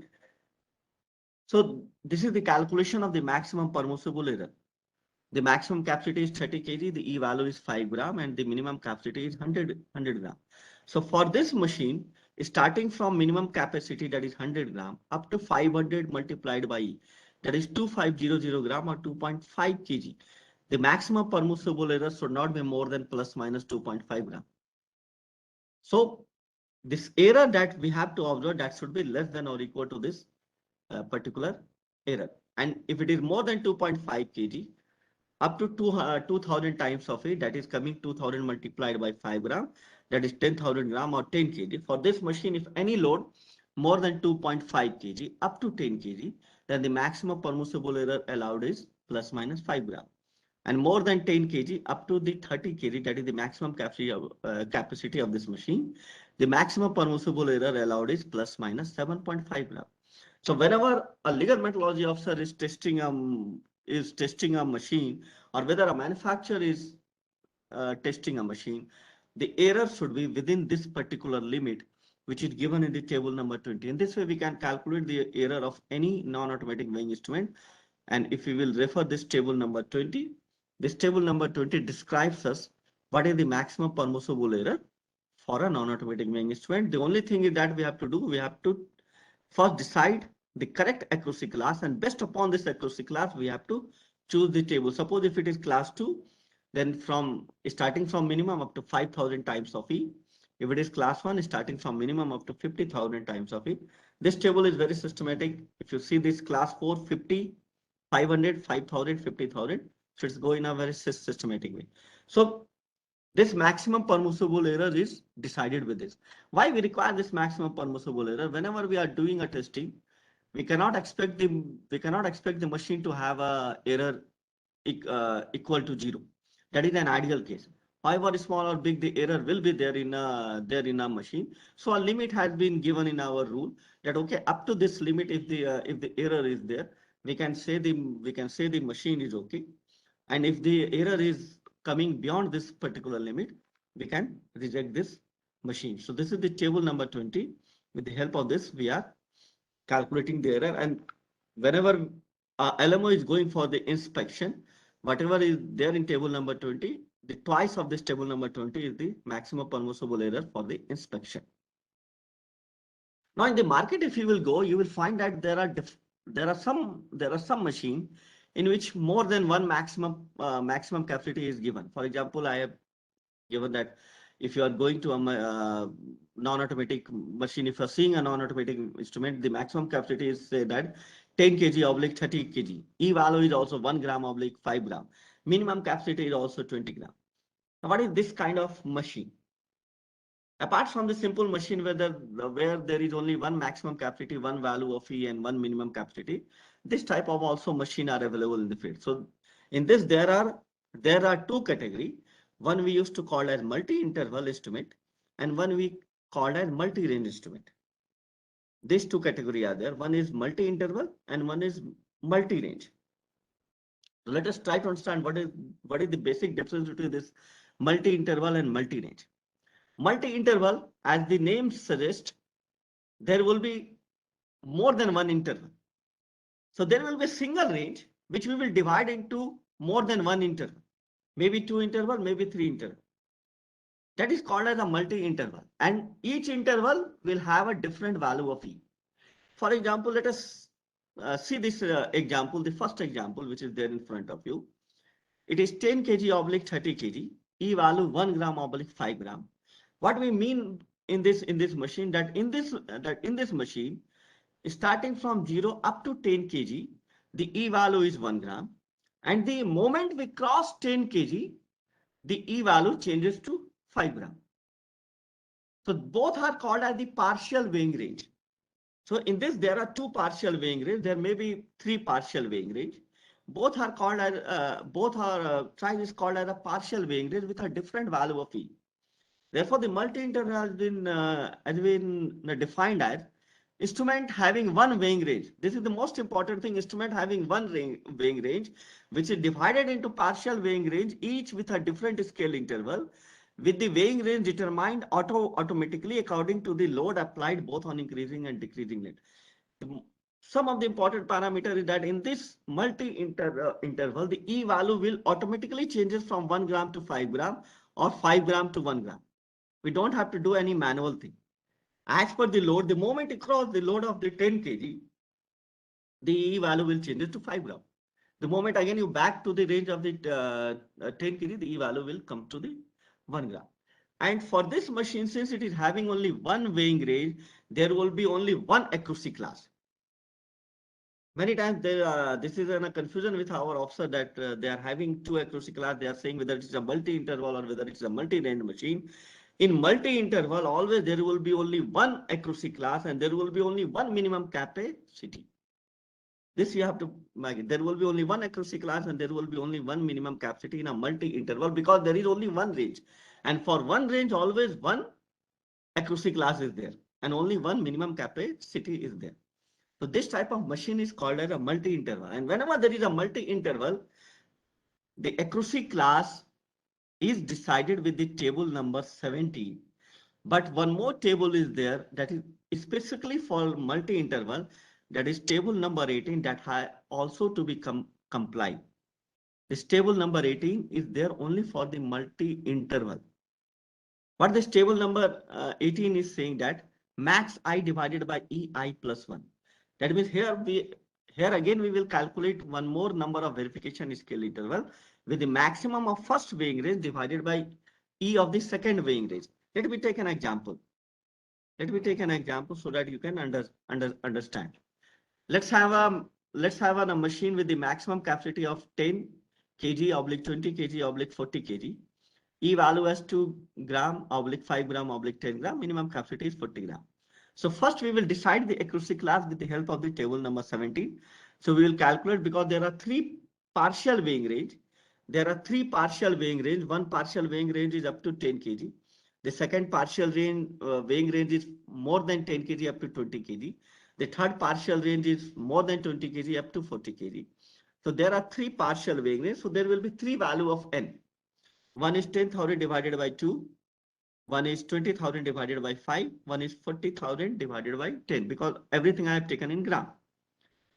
So this is the calculation of the maximum permissible error. The maximum capacity is 30 kg, the E value is 5 gram, and the minimum capacity is 100 gram. So for this machine, starting from minimum capacity, that is 100 gram, up to 500 multiplied by E, that is 2500 gram or 2.5 kg. The maximum permissible error should not be more than plus minus 2.5 gram. So this error that we have to observe, that should be less than or equal to this particular error. And if it is more than 2.5 kg, up to 2000 times of it, that is coming 2000 multiplied by 5 gram, that is 10,000 gram or 10 kg. For this machine, if any load more than 2.5 kg up to 10 kg, then the maximum permissible error allowed is plus minus 5 gram. And more than 10 kg up to the 30 kg, that is the maximum capacity of this machine, the maximum permissible error allowed is plus minus 7.5 gram. So whenever a legal metrology officer is testing a machine, or whether a manufacturer is testing a machine, the error should be within this particular limit, which is given in the table number 20. In this way, we can calculate the error of any non-automatic weighing instrument. And if we will refer this table number 20, this table number 20 describes us what is the maximum permissible error for a non-automatic weighing instrument. The only thing is that we have to first decide the correct accuracy class, and based upon this accuracy class, we have to choose the table. Suppose if it is class 2, then starting from minimum up to 5,000 times of E. If it is class 1, starting from minimum up to 50,000 times of E. This table is very systematic. If you see this class 4, 50, 500, 5,000, 50,000. So it's going in a very systematic way. So this maximum permissible error is decided with this. Why we require this maximum permissible error? Whenever we are doing a testing, we cannot expect the machine to have a error equal to 0. That is an ideal case. However small or big the error will be there in a machine. So a limit has been given in our rule that okay, up to this limit, if the error is there, we can say the machine is okay. And if the error is coming beyond this particular limit, we can reject this machine. So this is the table number 20. With the help of this, we are calculating the error. And whenever LMO is going for the inspection, whatever is there in table number 20, the twice of this table number 20 is the maximum permissible error for the inspection. Now in the market, if you will go, you will find that there are some machine in which more than one maximum capacity is given. For example, I have given that if you are going to a non-automatic machine, if you are seeing a non-automatic instrument, the maximum capacity is say that 10 kg oblique 30 kg. E value is also 1 gram oblique 5 gram. Minimum capacity is also 20 gram. Now, what is this kind of machine? Apart from the simple machine where there is only one maximum capacity, one value of E and one minimum capacity, this type of also machine are available in the field. So in this, there are two category. One we used to call as multi-interval instrument and one we called as multi-range instrument. These two category are there. One is multi-interval and one is multi-range. So let us try to understand what is the basic difference between this multi-interval and multi-range. Multi-interval, as the name suggests, there will be more than one interval. So there will be a single range which we will divide into more than one interval, maybe two interval, maybe three interval. That is called as a multi-interval, and each interval will have a different value of E. For example, let us see this example, the first example which is there in front of you. It is 10 kg oblique 30 kg, E value 1 gram oblique 5 gram. What we mean in this machine, that in this machine, starting from 0 up to 10 kg, the E value is 1 gram. And the moment we cross 10 kg, the E value changes to 5 gram. So both are called as the partial weighing range. So in this, there are two partial weighing range. There may be three partial weighing range. Both are called as size is called as a partial weighing range with a different value of E. Therefore, the multi-interval has been defined as instrument having one weighing range. This is the most important thing. Instrument having one weighing range, which is divided into partial weighing range, each with a different scale interval, with the weighing range determined automatically according to the load applied both on increasing and decreasing length. Some of the important parameter is that in this multi-interval, the E value will automatically changes from 1 gram to 5 gram or 5 gram to 1 gram. We don't have to do any manual thing. As per the load, the moment you cross the load of the 10 kg, the E value will change to 5 gram. The moment again you back to the range of the 10 kg, the E value will come to the 1 gram. And for this machine, since it is having only one weighing range, there will be only one accuracy class. Many times this is a confusion with our officer that they are having two accuracy class. They are saying whether it is a multi-interval or whether it is a multi-range machine. In multi-interval, always there will be only one accuracy class and there will be only one minimum capacity. This you have to make it. There will be only one accuracy class and there will be only one minimum capacity in a multi-interval because there is only one range. And for one range, always one accuracy class is there and only one minimum capacity is there. So this type of machine is called as a multi-interval. And whenever there is a multi-interval, the accuracy class is decided with the table number 17. But one more table is there that is specifically for multi-interval, that is table number 18, that has also to be complied. This table number 18 is there only for the multi-interval. What this table number 18 is saying that max I divided by EI plus 1. That means here again we will calculate one more number of verification scale interval with the maximum of first weighing range divided by E of the second weighing range. Let me take an example. Let me take an example so that you can understand. Let's have a machine with the maximum capacity of 10 kg oblique 20 kg oblique 40 kg. E value as 2 gram oblique 5 gram oblique 10 gram. Minimum capacity is 40 gram. So first we will decide the accuracy class with the help of the table number 17. So we will calculate because there are three partial weighing range. There are three partial weighing range. One partial weighing range is up to 10 kg. The second partial weighing range is more than 10 kg up to 20 kg. The third partial range is more than 20 kg up to 40 kg. So there are three partial weighing range. So there will be three value of N. One is 10,000 divided by 2. One is 20,000 divided by 5. One is 40,000 divided by 10 because everything I have taken in gram.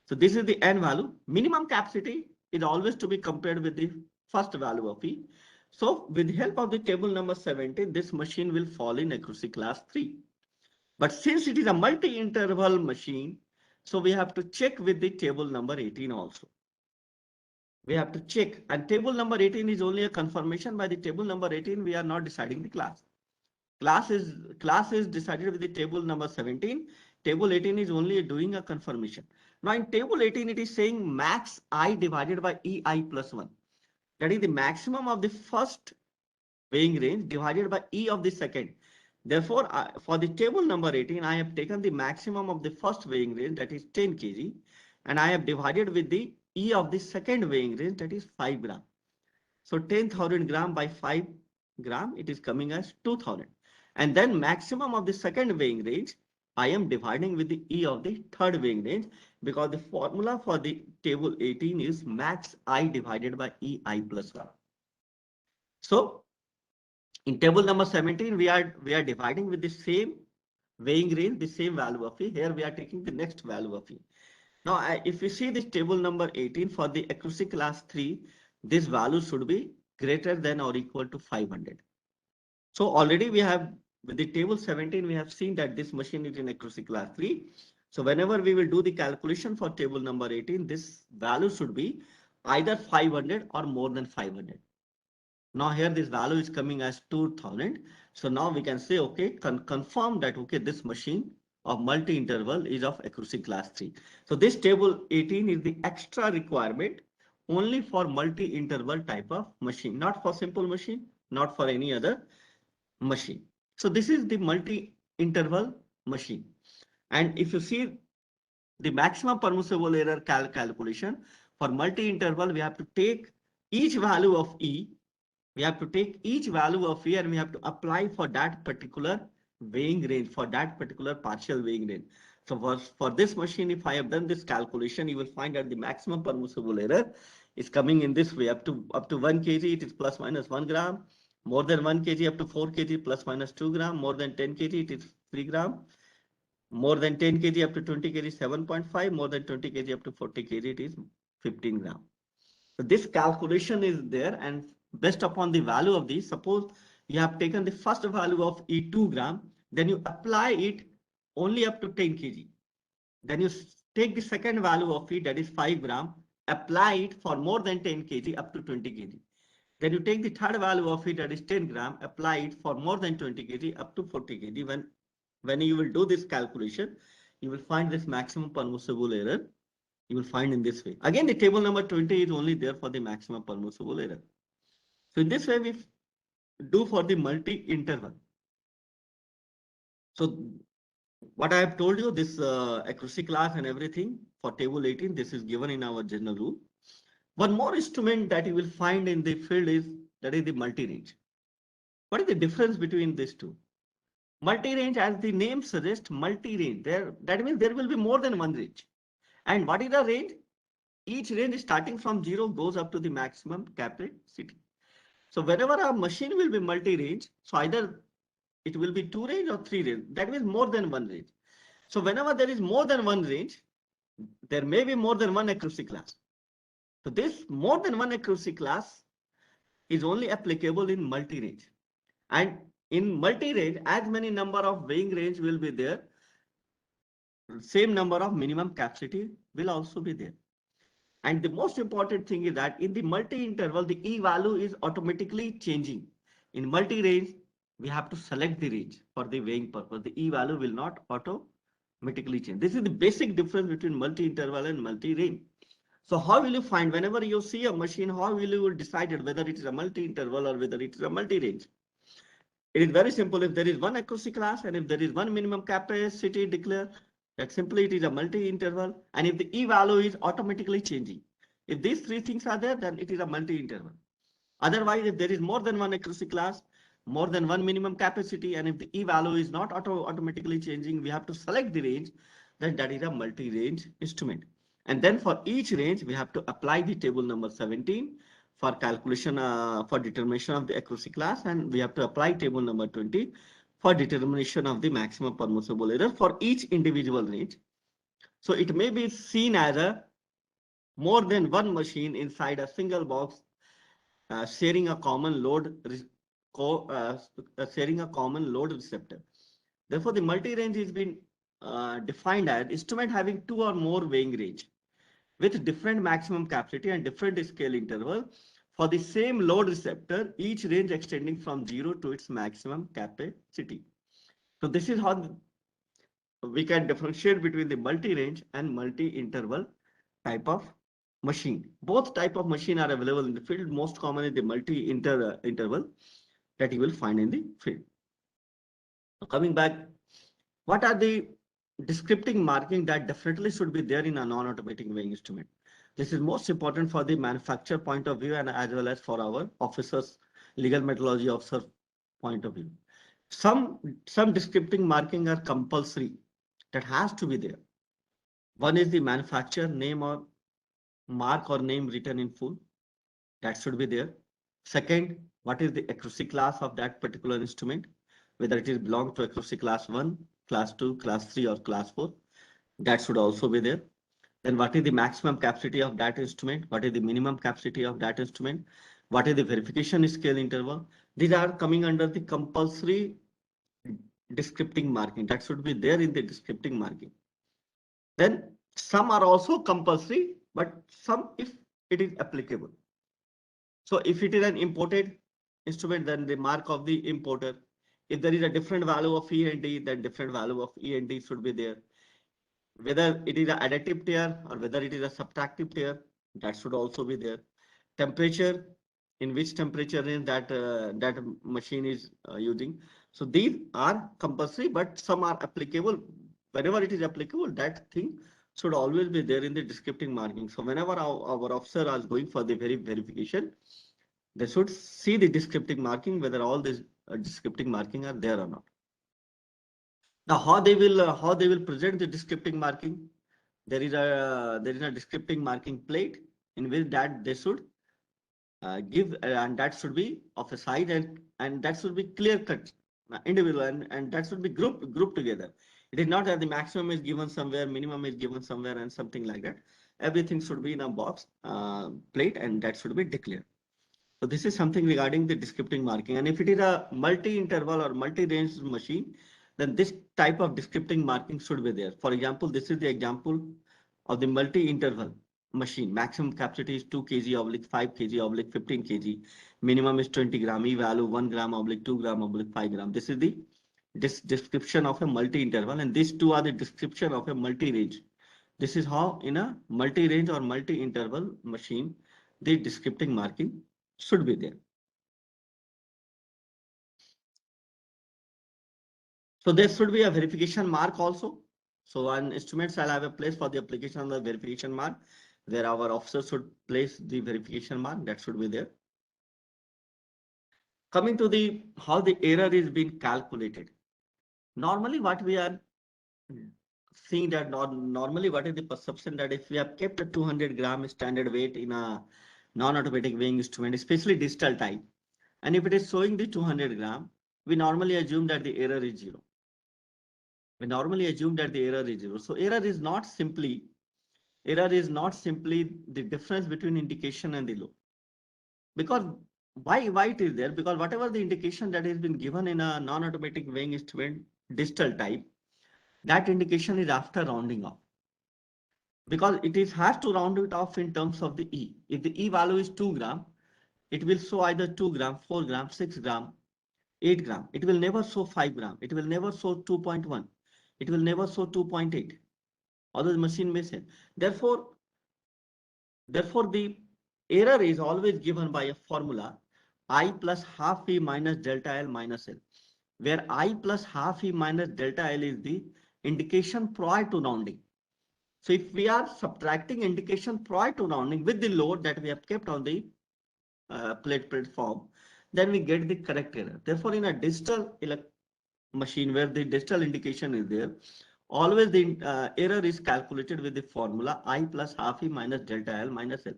So this is the N value. Minimum capacity is always to be compared with the first value of E. So with the help of the table number 17, this machine will fall in accuracy class 3. But since it is a multi-interval machine, so we have to check with the table number 18 also. We have to check, and table number 18 is only a confirmation. By the table number 18, we are not deciding the class. Class is decided with the table number 17. Table 18 is only doing a confirmation. Now in table 18, it is saying max I divided by EI plus 1. That is the maximum of the first weighing range divided by E of the second. Therefore, for the table number 18, I have taken the maximum of the first weighing range, that is 10 kg, and I have divided with the E of the second weighing range, that is 5 gram. So 10,000 gram by 5 gram, it is coming as 2,000. And then maximum of the second weighing range, I am dividing with the E of the third weighing range, because the formula for the table 18 is max I divided by EI plus 1. So in table number 17, we are dividing with the same weighing range, the same value of E. Here we are taking the next value of E. Now, if we see this table number 18 for the accuracy class 3, this value should be greater than or equal to 500. So already we have, with the table 17, we have seen that this machine is in accuracy class 3. So whenever we will do the calculation for table number 18, this value should be either 500 or more than 500. Now here this value is coming as 2000. So now we can say, okay, confirm that, okay, this machine of multi-interval is of accuracy class 3. So this table 18 is the extra requirement only for multi-interval type of machine, not for simple machine, not for any other machine. So this is the multi-interval machine. And if you see the maximum permissible error calculation for multi-interval, we have to take each value of E. We have to take each value of E and we have to apply for that particular weighing range, for that particular partial weighing range. So for this machine, if I have done this calculation, you will find that the maximum permissible error is coming in this way. Up to 1 kg, it is plus minus 1 gram. More than 1 kg, up to 4 kg, plus minus 2 gram. More than 10 kg, it is 3 gram. More than 10 kg up to 20 kg, 7.5. More than 20 kg up to 40 kg, it is 15 gram. So this calculation is there, and based upon the value of these, suppose you have taken the first value of E 2 gram, then you apply it only up to 10 kg. Then you take the second value of E, that is 5 gram, apply it for more than 10 kg up to 20 kg. Then you take the third value of it, that is 10 gram, apply it for more than 20 kg up to 40 kg. When you will do this calculation, you will find this maximum permissible error. You will find in this way. Again, the table number 20 is only there for the maximum permissible error. So in this way, we do for the multi-interval. So what I have told you, this accuracy class and everything for table 18, this is given in our general rule. One more instrument that you will find in the field is, that is the multi-range. What is the difference between these two? Multi-range, as the name suggests, multi-range. That means there will be more than one range. And what is the range? Each range starting from 0 goes up to the maximum capacity. So whenever a machine will be multi-range, so either it will be 2 range or 3 range. That means more than one range. So whenever there is more than one range, there may be more than one accuracy class. So this more than one accuracy class is only applicable in multi-range. And in multi-range, as many number of weighing range will be there, same number of minimum capacity will also be there. And the most important thing is that in the multi-interval, the E value is automatically changing. In multi-range, we have to select the range for the weighing purpose. The E value will not automatically change. This is the basic difference between multi-interval and multi-range. So how will you find, whenever you see a machine, how will you decide whether it is a multi-interval or whether it is a multi-range? It is very simple. If there is one accuracy class and if there is one minimum capacity declared, that simply it is a multi-interval. And if the E value is automatically changing, if these three things are there, then it is a multi-interval. Otherwise, if there is more than one accuracy class, more than one minimum capacity, and if the E value is not automatically changing, we have to select the range, then that is a multi-range instrument. And then for each range, we have to apply the table number 17 for calculation, for determination of the accuracy class, and we have to apply table number 20 for determination of the maximum permissible error for each individual range. So it may be seen as a more than one machine inside a single box, sharing a common load receptor. Therefore, the multi-range has been defined as instrument having 2 or more weighing range with different maximum capacity and different scale interval for the same load receptor, each range extending from 0 to its maximum capacity. So this is how we can differentiate between the multi-range and multi-interval type of machine. Both type of machine are available in the field. Most common is the multi-interval that you will find in the field. So coming back, what are the descriptive marking that definitely should be there in a non-automatic weighing instrument? This is most important for the manufacturer point of view and as well as for our officers, legal metrology officer point of view. Some descriptive marking are compulsory that has to be there. One is the manufacturer name or mark or name written in full. That should be there. Second, what is the accuracy class of that particular instrument? Whether it is belong to accuracy class 1, class 2, class 3 or class 4. That should also be there. Then what is the maximum capacity of that instrument? What is the minimum capacity of that instrument? What is the verification scale interval? These are coming under the compulsory descriptive marking. That should be there in the descriptive marking. Then some are also compulsory, but some if it is applicable. So if it is an imported instrument, then the mark of the importer. If there is a different value of E and D, then different value of E and D should be there. Whether it is an additive tear or whether it is a subtractive tear, that should also be there. Temperature, in which temperature range that machine is using. So these are compulsory, but some are applicable. Whenever it is applicable, that thing should always be there in the descriptive marking. So whenever our officer is going for the verification, they should see the descriptive marking, whether all these descriptive marking are there or not. Now, how they will present the descriptive marking? There is a descriptive marking plate in which that they should give, and that should be of a size and that should be clear cut, individual, and that should be grouped together. It is not that the maximum is given somewhere, minimum is given somewhere, and something like that. Everything should be in a box plate, and that should be declared. So this is something regarding the descriptive marking. And if it is a multi-interval or multi-range machine, then this type of descriptive marking should be there. For example, this is the example of the multi-interval machine. Maximum capacity is 2 kg oblique 5 kg oblique 15 kg. Minimum is 20 gram. E value 1 gram oblique 2 gram oblique 5 gram. This is the description of a multi-interval, and these two are the description of a multi-range. This is how in a multi-range or multi-interval machine, the descriptive marking should be there. So there should be a verification mark also. So an instrument shall have a place for the application of the verification mark, where our officer should place the verification mark. That should be there. Coming to the how the error is being calculated. Normally, what we are seeing that normally what is the perception that if we have kept a 200 gram standard weight in a non-automatic weighing instrument, especially digital type, and if it is showing the 200 gram, we normally assume that the error is 0. We normally assume that the error is 0. So error is not simply the difference between indication and the load. Because why it is there? Because whatever the indication that has been given in a non-automatic weighing instrument digital type, that indication is after rounding off. Because it has to round it off in terms of the E. If the E value is 2 gram, it will show either 2 gram, 4 gram, 6 gram, 8 gram. It will never show 5 gram. It will never show 2.1. It will never show 2.8. Although the machine may say. Therefore, the error is always given by a formula I plus half E minus delta L minus L, where I plus half E minus delta L is the indication prior to rounding. So if we are subtracting indication prior to rounding with the load that we have kept on the plate form, then we get the correct error. Therefore, in a digital machine where the digital indication is there, always the error is calculated with the formula I plus half E minus delta L minus L.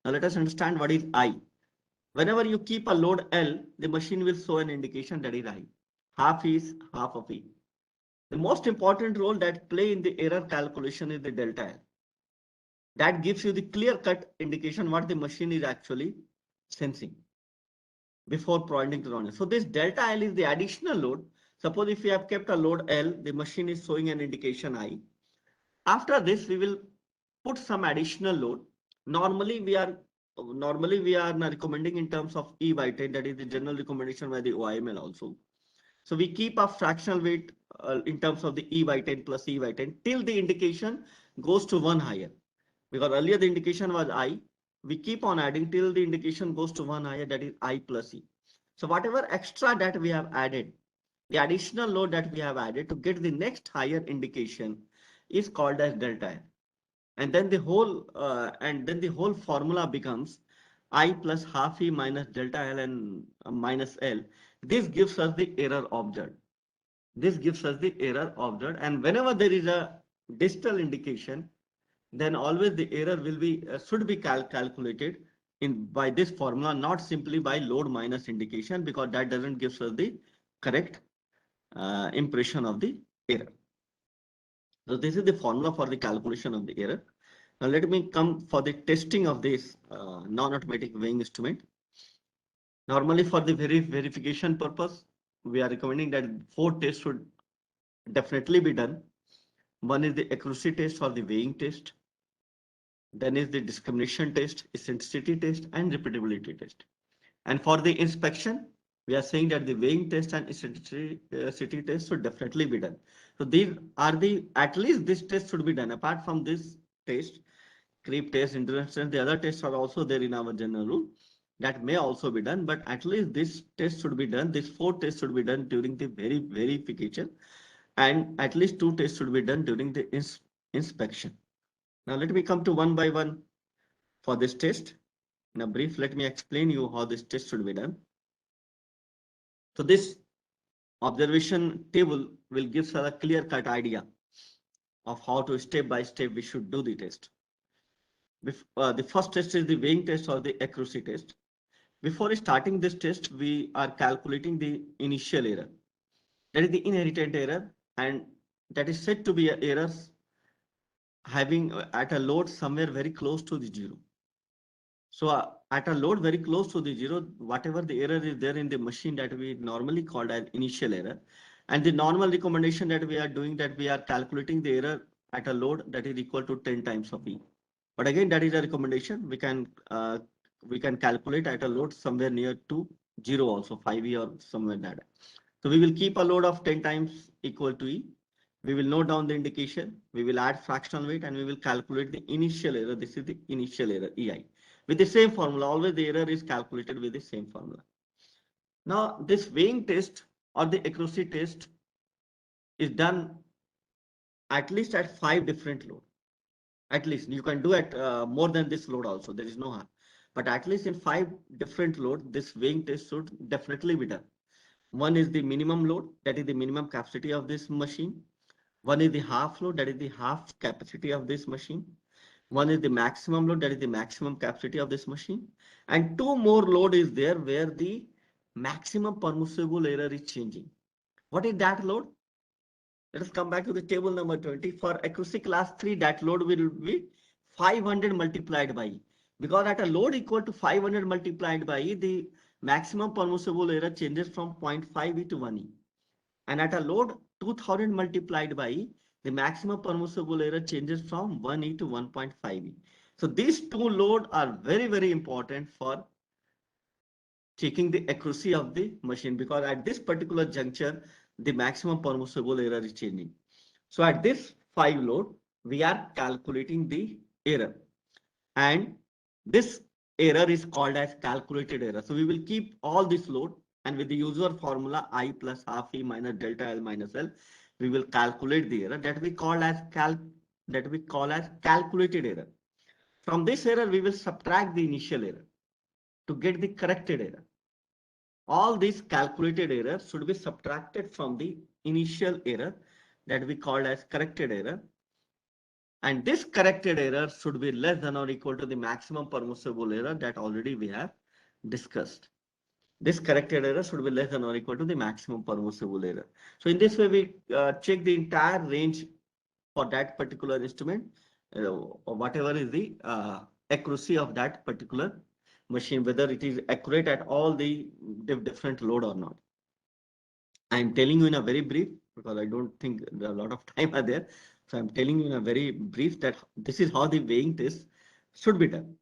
Now let us understand what is I. Whenever you keep a load L, the machine will show an indication that is I. Half is half of E. The most important role that play in the error calculation is the delta L. That gives you the clear-cut indication what the machine is actually sensing before pointing to rounding. So this delta L is the additional load. Suppose if we have kept a load L, the machine is showing an indication I. After this, we will put some additional load. Normally we are recommending in terms of E by 10, that is the general recommendation by the OIML also. So we keep a fractional weight in terms of the E by 10 plus E by 10 till the indication goes to 1 higher. Because earlier the indication was I. We keep on adding till the indication goes to 1 higher, that is I plus E. So whatever extra that we have added, the additional load that we have added to get the next higher indication is called as delta L. And then the whole formula becomes I plus half E minus delta L and minus L. This gives us the error observed. This gives us the error observed. And whenever there is a distal indication, then always the error will be should be calculated in by this formula, not simply by load minus indication, because that doesn't give us the correct impression of the error. So this is the formula for the calculation of the error. Now let me come for the testing of this non-automatic weighing instrument. Normally for the verification purpose, we are recommending that 4 tests should definitely be done. One is the accuracy test or the weighing test. Then is the discrimination test, eccentricity test, and repeatability test. And for the inspection, we are saying that the weighing test and eccentricity test should definitely be done. So these are at least this test should be done. Apart from this test, creep test, endurance test, the other tests are also there in our general rule. That may also be done, but at least this test should be done. These 4 tests should be done during the verification, and at least 2 tests should be done during the inspection. Now let me come to one by one for this test. In a brief, let me explain you how this test should be done. So this observation table will give us a clear-cut idea of how to step by step we should do the test. The first test is the weighing test or the accuracy test. Before starting this test, we are calculating the initial error. That is the inherited error, and that is said to be errors having at a load somewhere very close to the 0. So at a load very close to the 0, whatever the error is there in the machine, that we normally called as initial error. And the normal recommendation that we are doing, that we are calculating the error at a load that is equal to 10 times of E. But again, that is a recommendation. We can calculate at a load somewhere near to 0 also, 5E or somewhere that. So we will keep a load of 10 times equal to E. We will note down the indication. We will add fractional weight, and we will calculate the initial error. This is the initial error, EI. With the same formula, always the error is calculated with the same formula. Now, this weighing test or the accuracy test is done at least at 5 different loads. At least you can do it more than this load also. There is no harm. But at least in 5 different loads, this weighing test should definitely be done. One is the minimum load, that is the minimum capacity of this machine. One is the half load, that is the half capacity of this machine. One is the maximum load, that is the maximum capacity of this machine. And 2 more load is there where the maximum permissible error is changing. What is that load? Let us come back to the table number 20. For accuracy class 3, that load will be 500 multiplied by E. Because at a load equal to 500 multiplied by E, the maximum permissible error changes from 0.5E to 1E. And at a load 2000 multiplied by E, the maximum permissible error changes from 1E to 1.5E. So these 2 loads are very, very important for checking the accuracy of the machine, because at this particular juncture, the maximum permissible error is changing. So at this 5 load, we are calculating the error, and this error is called as calculated error. So we will keep all this load, and with the usual formula I plus half E minus delta L minus L, we will calculate the error that we call as calculated error. From this error, we will subtract the initial error to get the corrected error. All these calculated errors should be subtracted from the initial error that we called as corrected error. And this corrected error should be less than or equal to the maximum permissible error that already we have discussed. This corrected error should be less than or equal to the maximum permissible error. So in this way, we check the entire range for that particular instrument, or whatever is the accuracy of that particular machine, whether it is accurate at all the different load or not. I'm telling you in a very brief, because I don't think there are a lot of time are there. So I'm telling you in a very brief that this is how the weighing test should be done.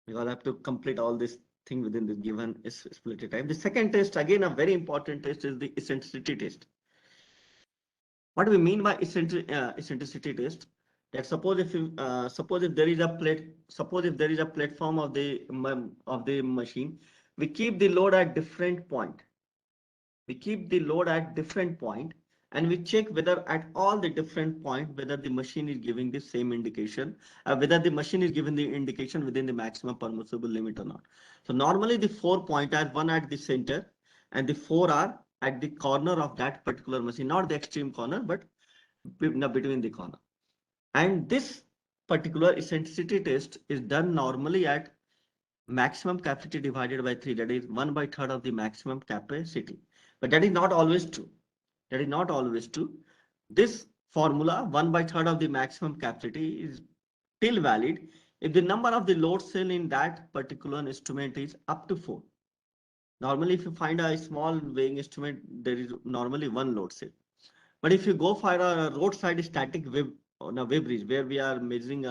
Because I have to complete all these thing within the given split type. The second test, again, a very important test is the eccentricity test. What do we mean by eccentricity test? That suppose if there is a platform of the machine, we keep the load at different point. We keep the load at different point, and we check whether at all the different point whether the machine is giving the same indication, whether the machine is giving the indication within the maximum permissible limit or not. So normally the 4 point are one at the center, and the 4 are at the corner of that particular machine, not the extreme corner, but between the corner. And this particular eccentricity test is done normally at maximum capacity divided by 3, that is 1/3 of the maximum capacity. But that is not always true. That is not always true. This formula, 1/3 of the maximum capacity, is still valid if the number of the load cell in that particular instrument is up to 4. Normally, if you find a small weighing instrument, there is normally one load cell. But if you go for a roadside static web on a web bridge where we are measuring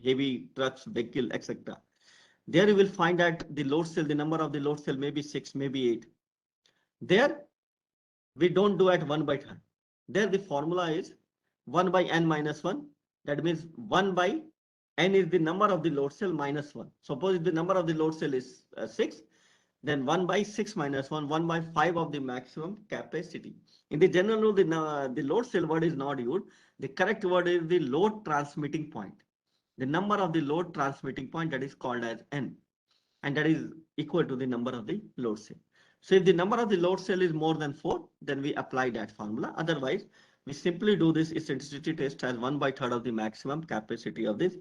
heavy trucks, vehicle, etc., there you will find that the load cell, the number of the load cell may be 6, maybe 8. There we don't do at 1/3. There the formula is 1 by n minus 1. That means 1 by n is the number of the load cell minus 1. Suppose if the number of the load cell is 6, then 1 by 6 minus 1, 1 by 5 of the maximum capacity. In the general rule, the load cell word is not used. The correct word is the load transmitting point. The number of the load transmitting point, that is called as n, and that is equal to the number of the load cell. So if the number of the load cell is more than 4, then we apply that formula. Otherwise, we simply do this eccentricity test as 1/3 of the maximum capacity of this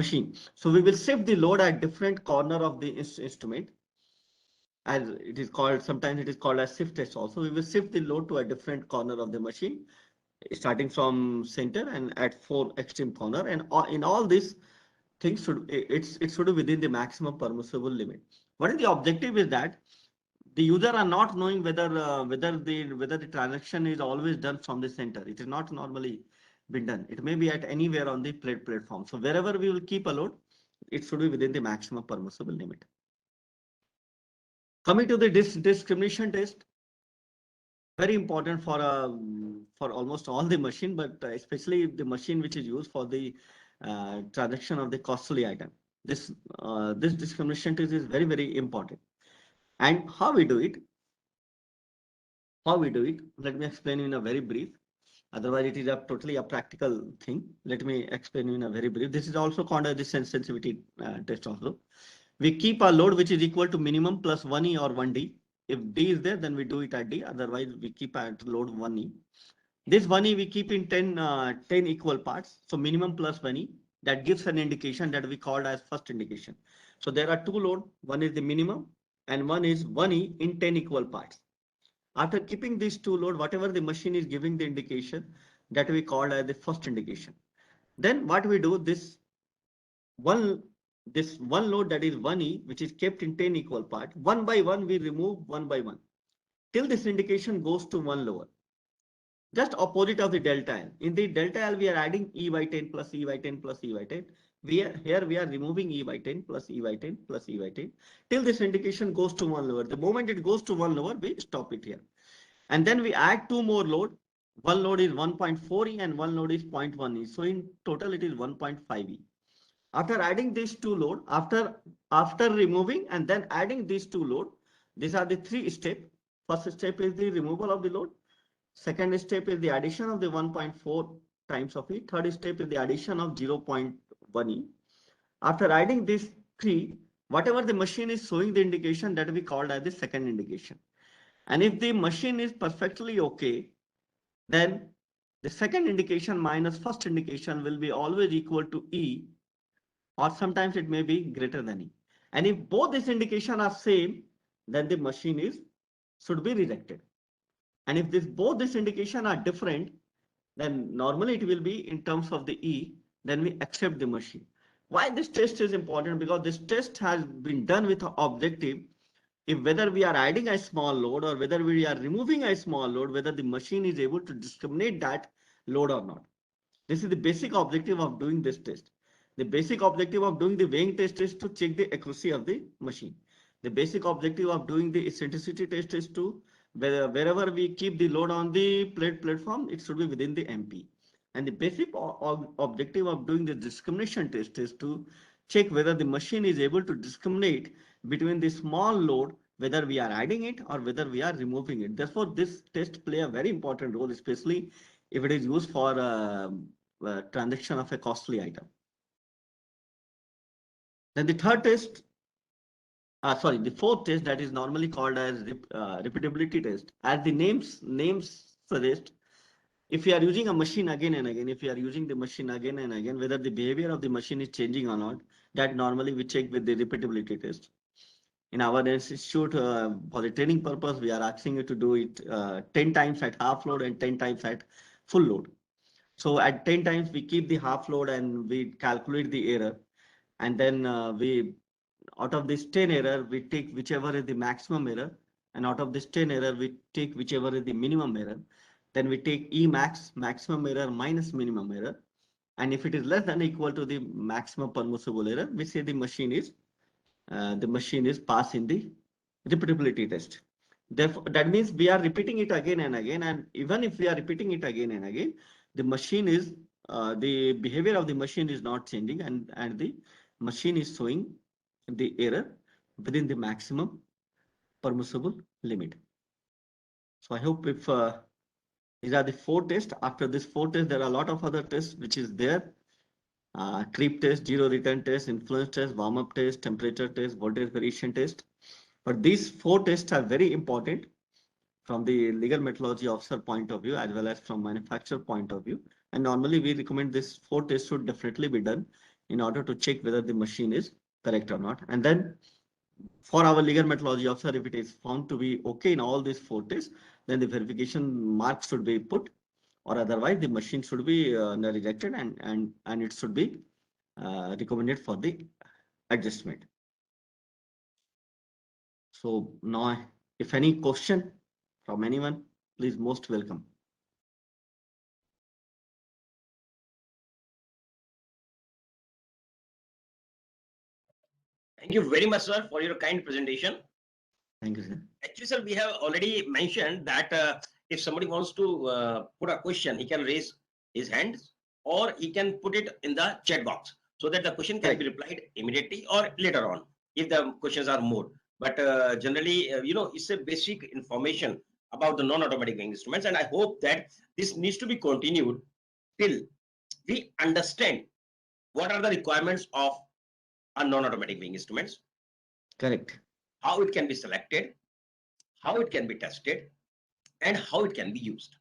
machine. So we will shift the load at different corner of the instrument, as it is called, sometimes it is called as shift test also. We will shift the load to a different corner of the machine, starting from center and at 4 extreme corner. And in all these things, it should be within the maximum permissible limit. What is the objective is that the user are not knowing whether the transaction is always done from the center. It is not normally been done. It may be at anywhere on the platform. So wherever we will keep a load, it should be within the maximum permissible limit. Coming to the discrimination test, very important for almost all the machine, but especially the machine which is used for the transaction of the costly item. This discrimination test is very, very important. And how we do it? Let me explain in a very brief. Otherwise, it is totally a practical thing. Let me explain in a very brief. This is also called a sensitivity test also. We keep a load which is equal to minimum plus 1E or 1D. If D is there, then we do it at D. Otherwise, we keep at load 1E. This 1E we keep in 10 equal parts. So minimum plus 1E. That gives an indication that we called as first indication. So there are two loads. One is the minimum and one is 1E in 10 equal parts. After keeping these two load, whatever the machine is giving the indication, that we call as the first indication. Then what we do, this one load, that is 1E, which is kept in 10 equal part, one by one we remove one by one till this indication goes to one lower. Just opposite of the delta L. In the delta L, we are adding E by 10 plus E by 10 plus E by 10. Here we are removing E by 10 plus E by 10 plus E by 10 till this indication goes to one lower. The moment it goes to one lower, we stop it here. And then we add two more load. One load is 1.4E and one load is 0.1E. So in total, it is 1.5E. After adding these two load, after removing and then adding these two load, these are the three steps. First step is the removal of the load. Second step is the addition of the 1.4 times of E. Third step is the addition of 0.1E. After adding these three, whatever the machine is showing the indication, that we called as the second indication. And if the machine is perfectly okay, then the second indication minus first indication will be always equal to E, or sometimes it may be greater than E. And if both these indications are same, then the machine should be rejected. And if both these indications are different, then normally it will be in terms of the E, then we accept the machine. Why this test is important? Because this test has been done with an objective. If whether we are adding a small load or whether we are removing a small load, whether the machine is able to discriminate that load or not. This is the basic objective of doing this test. The basic objective of doing the weighing test is to check the accuracy of the machine. The basic objective of doing the eccentricity test is to wherever we keep the load on the platform, it should be within the MP. And the basic objective of doing the discrimination test is to check whether the machine is able to discriminate between the small load, whether we are adding it or whether we are removing it. Therefore, this test play a very important role, especially if it is used for transaction of a costly item. Then the third test, the fourth test, that is normally called as repeatability test. As the names suggest, if you are using a machine again and again, if you are using the machine again and again, whether the behavior of the machine is changing or not, that normally we check with the repeatability test. In our institute, for the training purpose, we are asking you to do it 10 times at half load and 10 times at full load. So at 10 times, we keep the half load and we calculate the error. And then out of this 10 error, we take whichever is the maximum error. And out of this 10 error, we take whichever is the minimum error. Then we take Emax, maximum error minus minimum error. And if it is less than or equal to the maximum permissible error, we say the machine is passed in the repeatability test. Therefore, that means we are repeating it again and again. And even if we are repeating it again and again, the machine is, the behavior of the machine is not changing, and the machine is showing the error within the maximum permissible limit. So I hope if these are the 4 tests. After this 4 tests, there are a lot of other tests which is there. Creep test, zero return test, influence test, warm-up test, temperature test, voltage variation test. But these 4 tests are very important from the legal metrology officer point of view, as well as from manufacturer point of view. And normally we recommend this 4 tests should definitely be done in order to check whether the machine is correct or not. And then for our legal metrology officer, if it is found to be okay in all these 4 tests, then the verification mark should be put, or otherwise the machine should be rejected, and it should be recommended for the adjustment. So now, if any question from anyone, please, most welcome. Thank you very much, sir, for your kind presentation. Thank you, sir. Actually, sir, we have already mentioned that if somebody wants to put a question, he can raise his hand or he can put it in the chat box so that the question can be replied immediately or later on if the questions are more. But generally, it's a basic information about the non-automatic weighing instruments. And I hope that this needs to be continued till we understand what are the requirements of a non-automatic weighing instruments. Correct. How it can be selected, how it can be tested, and how it can be used.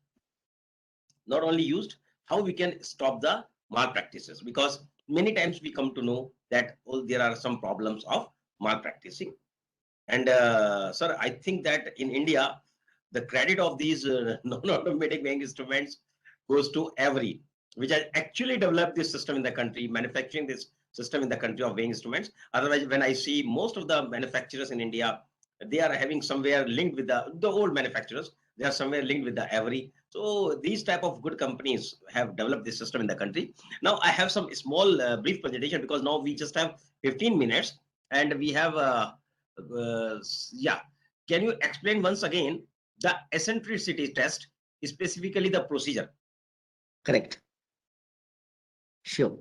Not only used, how we can stop the malpractices, because many times we come to know that there are some problems of malpracticing. And sir, I think that in India, the credit of these non-automatic weighing instruments goes to Every, which has actually developed this system in the country, manufacturing this system in the country of weighing instruments. Otherwise, when I see most of the manufacturers in India, they are having somewhere linked with the old manufacturers. They are somewhere linked with the Every. So these type of good companies have developed this system in the country. Now I have some small brief presentation, because now we just have 15 minutes and we have yeah. Can you explain once again the eccentricity test, specifically the procedure? Correct. Sure.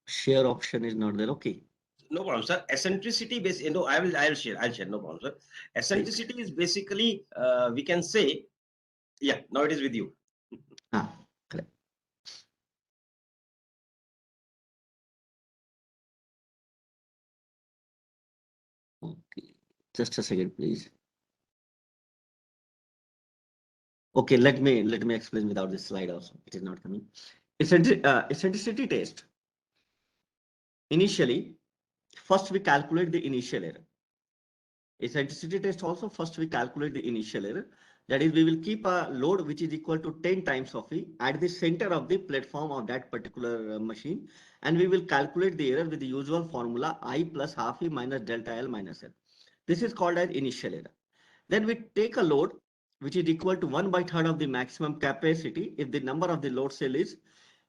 Share option is not there. Okay. No problem, sir. Eccentricity based, I'll share. No problem, sir. Eccentricity is basically, we can say, yeah, now it is with you. Correct. Okay, just a second, please. Okay, let me explain without this slide also. It is not coming. Eccentricity test. Initially, first we calculate the initial error. Eccentricity test also, first we calculate the initial error. That is, we will keep a load which is equal to 10 times of E at the center of the platform of that particular machine, and we will calculate the error with the usual formula I plus half E minus delta L minus L. This is called as initial error. Then we take a load which is equal to 1/3 of the maximum capacity if the number of the load cell is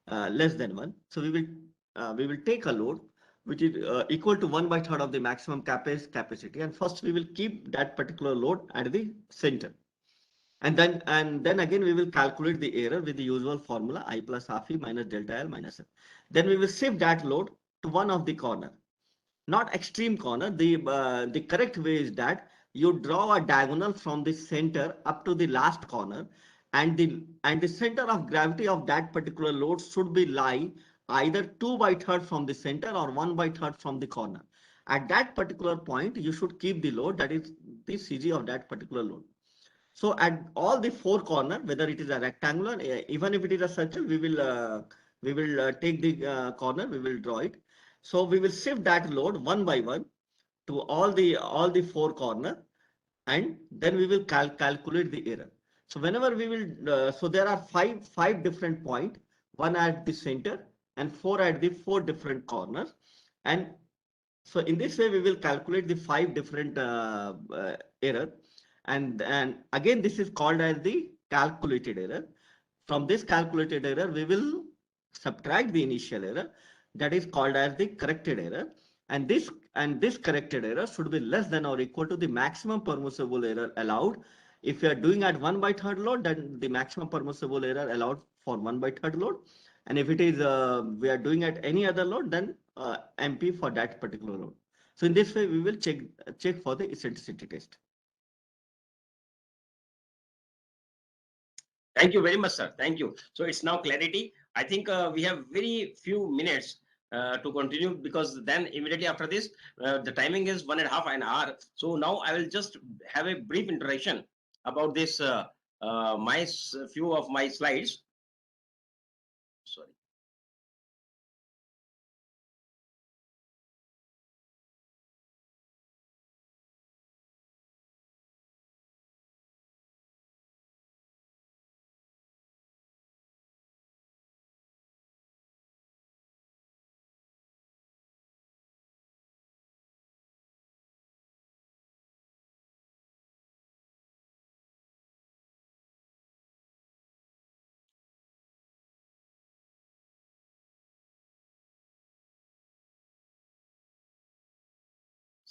less than 1. So we will take a load which is equal to 1/3 of the maximum capacity. And first we will keep that particular load at the center. And then again we will calculate the error with the usual formula I plus half E minus delta L minus F. Then we will shift that load to one of the corner, not extreme corner. The correct way is that you draw a diagonal from the center up to the last corner, and the center of gravity of that particular load should be lie either 2/3 from the center or 1/3 from the corner. At that particular point, you should keep the load, that is the CG of that particular load. So at all the four corner, whether it is a rectangular, even if it is a circle, we will take the corner, we will draw it. So we will shift that load one by one to all the four corner, and then we will calculate the error. So whenever we will, so there are five different point, one at the center and four at the four different corners, and so in this way we will calculate the five different error, and again this is called as the calculated error. From this calculated error we will subtract the initial error, that is called as the corrected error, and this corrected error should be less than or equal to the maximum permissible error allowed. If you are doing at 1/3 load, then the maximum permissible error allowed for 1/3 load, and if it is we are doing at any other load, then MP for that particular load. So in this way we will check for the eccentricity test. Thank you very much, sir. Thank you. So it's now clarity. I think we have very few minutes to continue, because then immediately after this, the timing is 1.5 hours. So now I will just have a brief introduction about this, few of my slides. Sorry.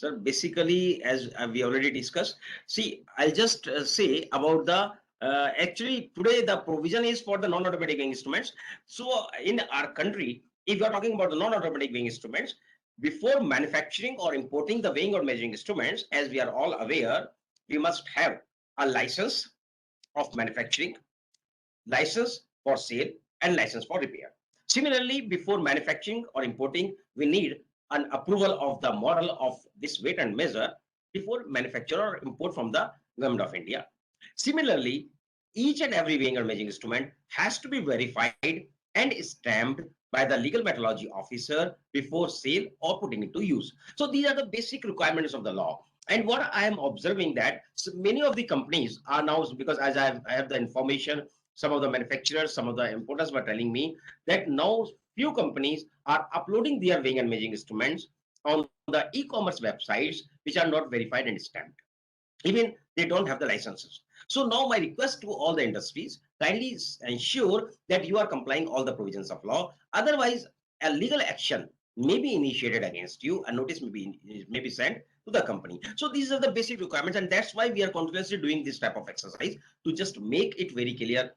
Sir, basically, as we already discussed, see, I'll just say about the actually today the provision is for the non-automatic weighing instruments. So in our country, if you are talking about the non-automatic weighing instruments, before manufacturing or importing the weighing or measuring instruments, as we are all aware, we must have a license of manufacturing, license for sale, and license for repair. Similarly, before manufacturing or importing, we need an approval of the model of this weight and measure before manufacture or import from the government of India. Similarly, each and every weighing or measuring instrument has to be verified and stamped by the legal metrology officer before sale or putting into use. So these are the basic requirements of the law. And what I am observing that many of the companies are now, because as I have the information, some of the manufacturers, some of the importers were telling me that now few companies are uploading their weighing and measuring instruments on the e-commerce websites which are not verified and stamped. Even they don't have the licenses. So now my request to all the industries, kindly ensure that you are complying all the provisions of law. Otherwise, a legal action may be initiated against you. A notice may be sent to the company. So these are the basic requirements, and that's why we are continuously doing this type of exercise to just make it very clear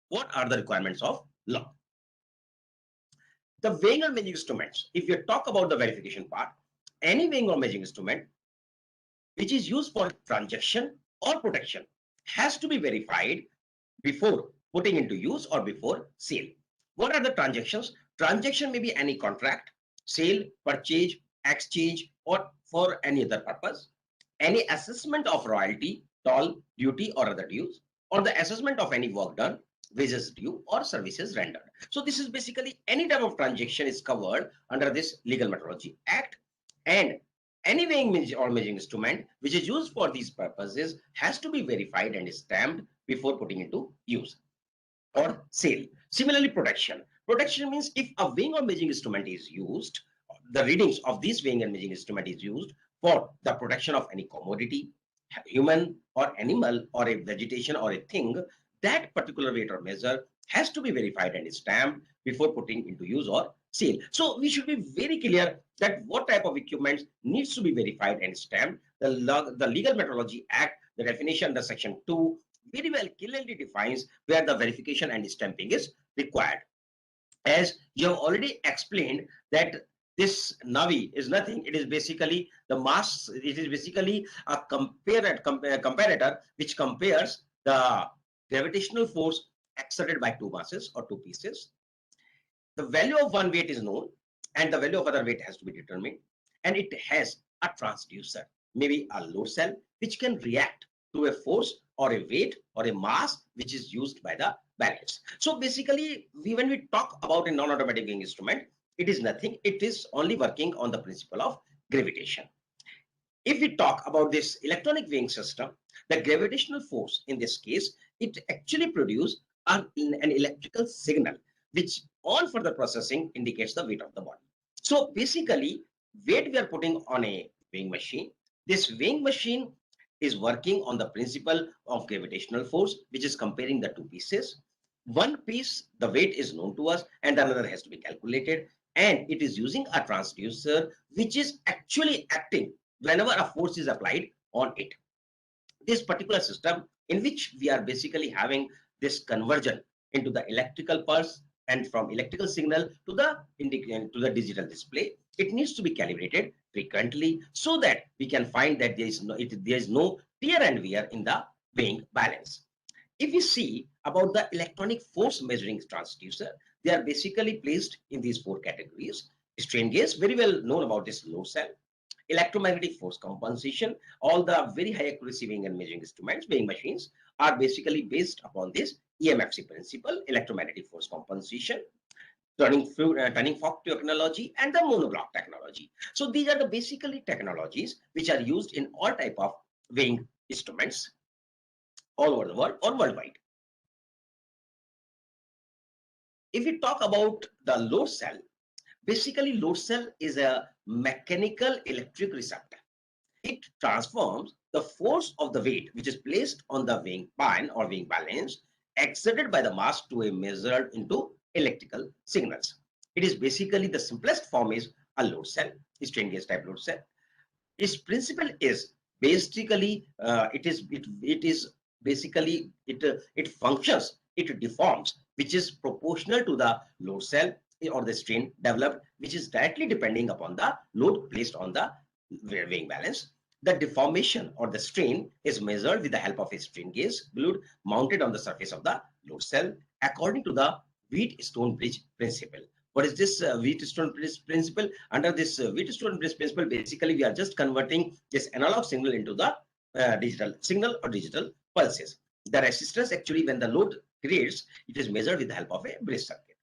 what are the requirements of law. The weighing or measuring instruments, if you talk about the verification part, any weighing or measuring instrument which is used for transaction or protection has to be verified before putting into use or before sale. What are the transactions? Transaction may be any contract, sale, purchase, exchange, or for any other purpose. Any assessment of royalty, toll, duty, or other dues, or the assessment of any work done, wages due, or services rendered. So this is basically any type of transaction is covered under this Legal Metrology Act, and any weighing or measuring instrument which is used for these purposes has to be verified and stamped before putting into use or sale. Similarly, protection. Protection means if a weighing or measuring instrument is used, the readings of this weighing and measuring instrument is used for the protection of any commodity, human or animal or a vegetation or a thing, that particular weight or measure has to be verified and stamped before putting into use or sale. So we should be very clear that what type of equipment needs to be verified and stamped. The Legal Metrology Act, the definition under Section 2, very well clearly defines where the verification and stamping is required. As you have already explained that this Navi is nothing. It is basically the mass. It is basically a comparator which compares the gravitational force exerted by two masses or two pieces. The value of one weight is known and the value of other weight has to be determined, and it has a transducer, maybe a load cell, which can react to a force or a weight or a mass which is used by the balance. So basically, when we talk about a non-automatic weighing instrument, it is nothing. It is only working on the principle of gravitation. If we talk about this electronic weighing system, the gravitational force in this case, it actually produces an electrical signal which on further processing indicates the weight of the body. So basically, weight we are putting on a weighing machine. This weighing machine is working on the principle of gravitational force, which is comparing the two pieces. One piece, the weight is known to us, and the another has to be calculated. And it is using a transducer, which is actually acting whenever a force is applied on it. This particular system, in which we are basically having this conversion into the electrical pulse and from electrical signal to the digital display, it needs to be calibrated frequently so that we can find that there is no tear and wear in the weighing balance. If we see about the electronic force measuring transducer, they are basically placed in these four categories. Strain gauge, very well known about this load cell. Electromagnetic force compensation, all the very high accuracy weighing and measuring instruments, weighing machines, are basically based upon this EMFC principle, electromagnetic force compensation, turning fork technology, and the monoblock technology. So these are the basically technologies which are used in all type of weighing instruments all over the world or worldwide. If we talk about the load cell, basically load cell is a mechanical electric receptor. It transforms the force of the weight which is placed on the weighing pan or weighing balance exerted by the mass to a measured into electrical signals. It is basically the simplest form is a load cell, strain gauge type load cell. Its principle is basically it functions, it deforms, which is proportional to the load cell or the strain developed, which is directly depending upon the load placed on the weighing balance. The deformation or the strain is measured with the help of a strain gauge glued mounted on the surface of the load cell according to the Wheatstone bridge principle. What is this Wheatstone bridge principle? Under this Wheatstone bridge principle, basically we are just converting this analog signal into the digital signal or digital pulses. The resistance actually when the load creates, it is measured with the help of a bridge circuit.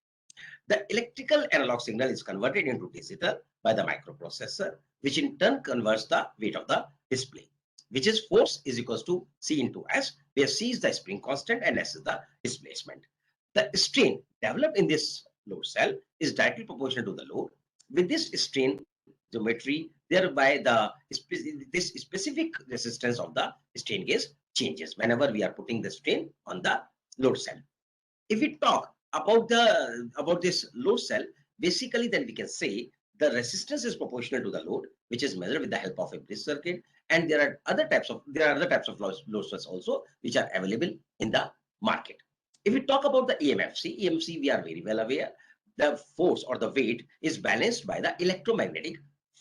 The electrical analog signal is converted into digital by the microprocessor, which in turn converts the weight of the display, which is force is equals to C into S, where C is the spring constant and S is the displacement. The strain developed in this load cell is directly proportional to the load. With this strain geometry, thereby this specific resistance of the strain gauge changes whenever we are putting the strain on the load cell. If we talk about this load cell, basically then we can say the resistance is proportional to the load, which is measured with the help of a bridge circuit. And there are other types of load cells also which are available in the market. If we talk about the EMFC, we are very well aware the force or the weight is balanced by the electromagnetic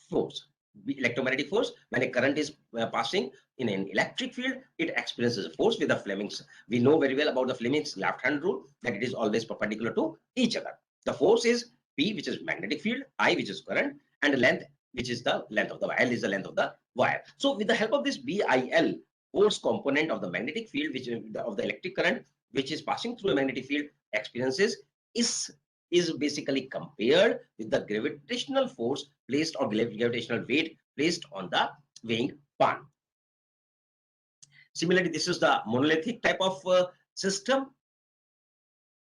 force. Electromagnetic force, when a current is passing in an electric field, it experiences a force with the Fleming's. We know very well about the Fleming's left hand rule that it is always perpendicular to each other. The force is P, which is magnetic field, I, which is current, and length, which is the length of the wire, L is the length of the wire. So with the help of this BIL, force component of the magnetic field, which is of the electric current, which is passing through a magnetic field, experiences is basically compared with the gravitational force placed or gravitational weight placed on the weighing pan. Similarly, this is the monolithic type of system.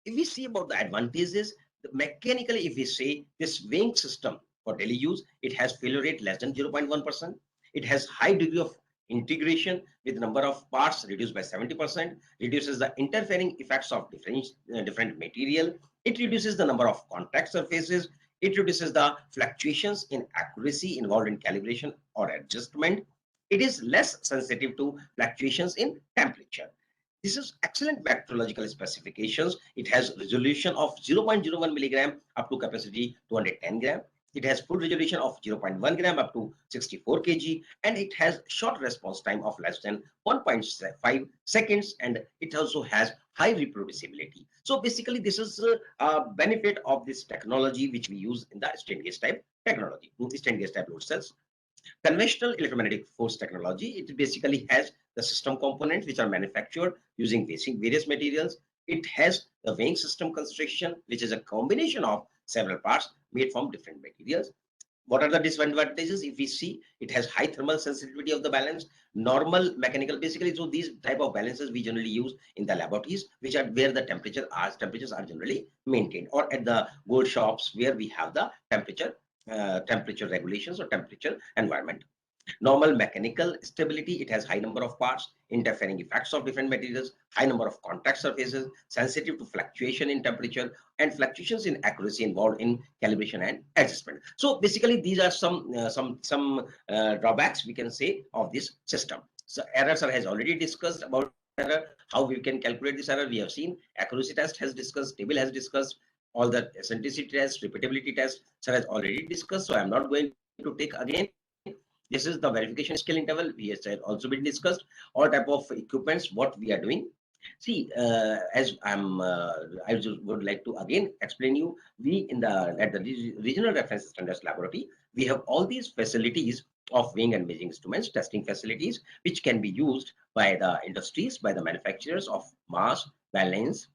If we see about the advantages, mechanically, if we say this weighing system for daily use, it has failure rate less than 0.1%. It has high degree of integration with number of parts reduced by 70%, reduces the interfering effects of different material. It reduces the number of contact surfaces. It reduces the fluctuations in accuracy involved in calibration or adjustment. It is less sensitive to fluctuations in temperature. This is excellent metrological specifications. It has resolution of 0.01 milligram up to capacity 210 gram. It has full resolution of 0.1 gram up to 64 kg, and it has short response time of less than 1.5 seconds, and it also has high reproducibility. So basically, this is a benefit of this technology which we use in the strain gauge type technology, strain gauge type load cells. Conventional electromagnetic force technology, it basically has the system components which are manufactured using various materials. It has the weighing system construction, which is a combination of several parts made from different materials. What are the disadvantages? If we see, it has high thermal sensitivity of the balance, normal mechanical, basically. So these type of balances we generally use in the laboratories, which are where the temperatures are generally maintained, or at the gold shops where we have the temperature regulations or temperature environment. Normal mechanical stability, it has high number of parts, interfering effects of different materials, high number of contact surfaces, sensitive to fluctuation in temperature, and fluctuations in accuracy involved in calibration and adjustment. So basically, these are some drawbacks we can say of this system. So error sir has already discussed about error, how we can calculate this error. We have seen accuracy test has discussed, table has discussed, all the eccentricity test, repeatability test, sir has already discussed. So I'm not going to take again. This is the verification scale interval. We has also been discussed. All type of equipments, what we are doing. See, as I just would like to again explain you. We at the regional reference standards laboratory, we have all these facilities of weighing and measuring instruments, testing facilities, which can be used by the industries, by the manufacturers of mass, balance,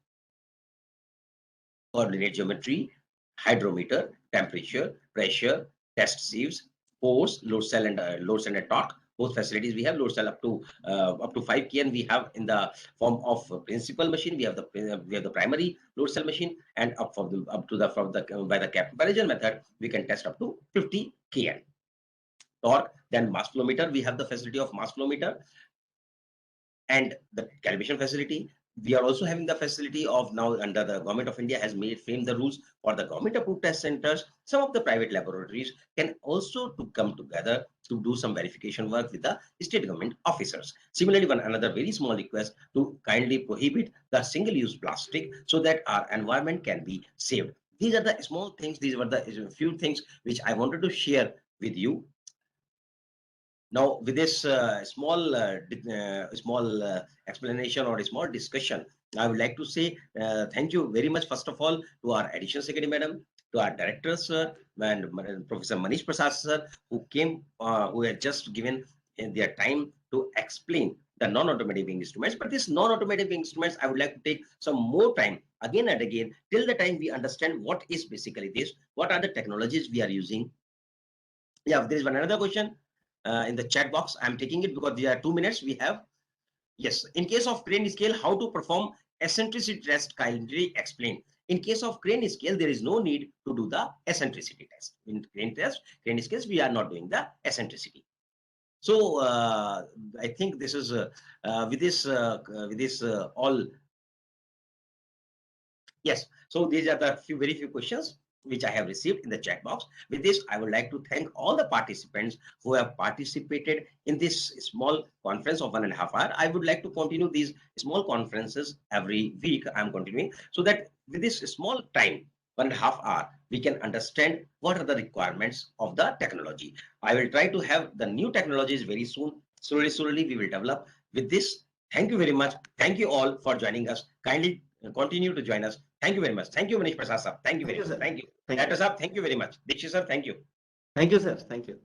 coordinate geometry, hydrometer, temperature, pressure, test sieves, force, load cell and torque. Both facilities we have. Load cell up to 5 kN we have in the form of principal machine. We have the primary load cell machine, and by the comparison method we can test up to 50 kN. Torque, then mass flow meter. We have the facility of mass flow meter and the calibration facility. We are also having the facility of now under the Government of India has framed the rules for the government approved test centers. Some of the private laboratories can also to come together to do some verification work with the state government officers. Similarly, one another very small request to kindly prohibit the single-use plastic so that our environment can be saved. These are the small things. These were the few things which I wanted to share with you. Now, with this small explanation or a small discussion, I would like to say thank you very much, first of all, to our additional secretary madam, to our directors, and Professor Manish Prasad sir, who had just given their time to explain the non-automatic weighing instruments. But these non-automatic weighing instruments, I would like to take some more time again and again till the time we understand what is basically this, what are the technologies we are using. Yeah, there is one another question. In the chat box, I'm taking it because there are 2 minutes we have. Yes, in case of crane scale, how to perform eccentricity test, kindly explain. In case of crane scale, there is no need to do the eccentricity test. In crane scales, we are not doing the eccentricity. So I think this is with this all. Yes, so these are the very few questions which I have received in the chat box. With this, I would like to thank all the participants who have participated in this small conference of 1.5 hours. I would like to continue these small conferences every week. I'm continuing so that with this small time, 1.5 hours, we can understand what are the requirements of the technology. I will try to have the new technologies very soon. Slowly, we will develop. With this, thank you very much. Thank you all for joining us. Kindly continue to join us. Thank you very much. Thank you, Manish Prasad sir. Thank you very much. Thank you. Thank you. Sir, thank you very much. Dikshit sir, thank you. Thank you, sir. Thank you.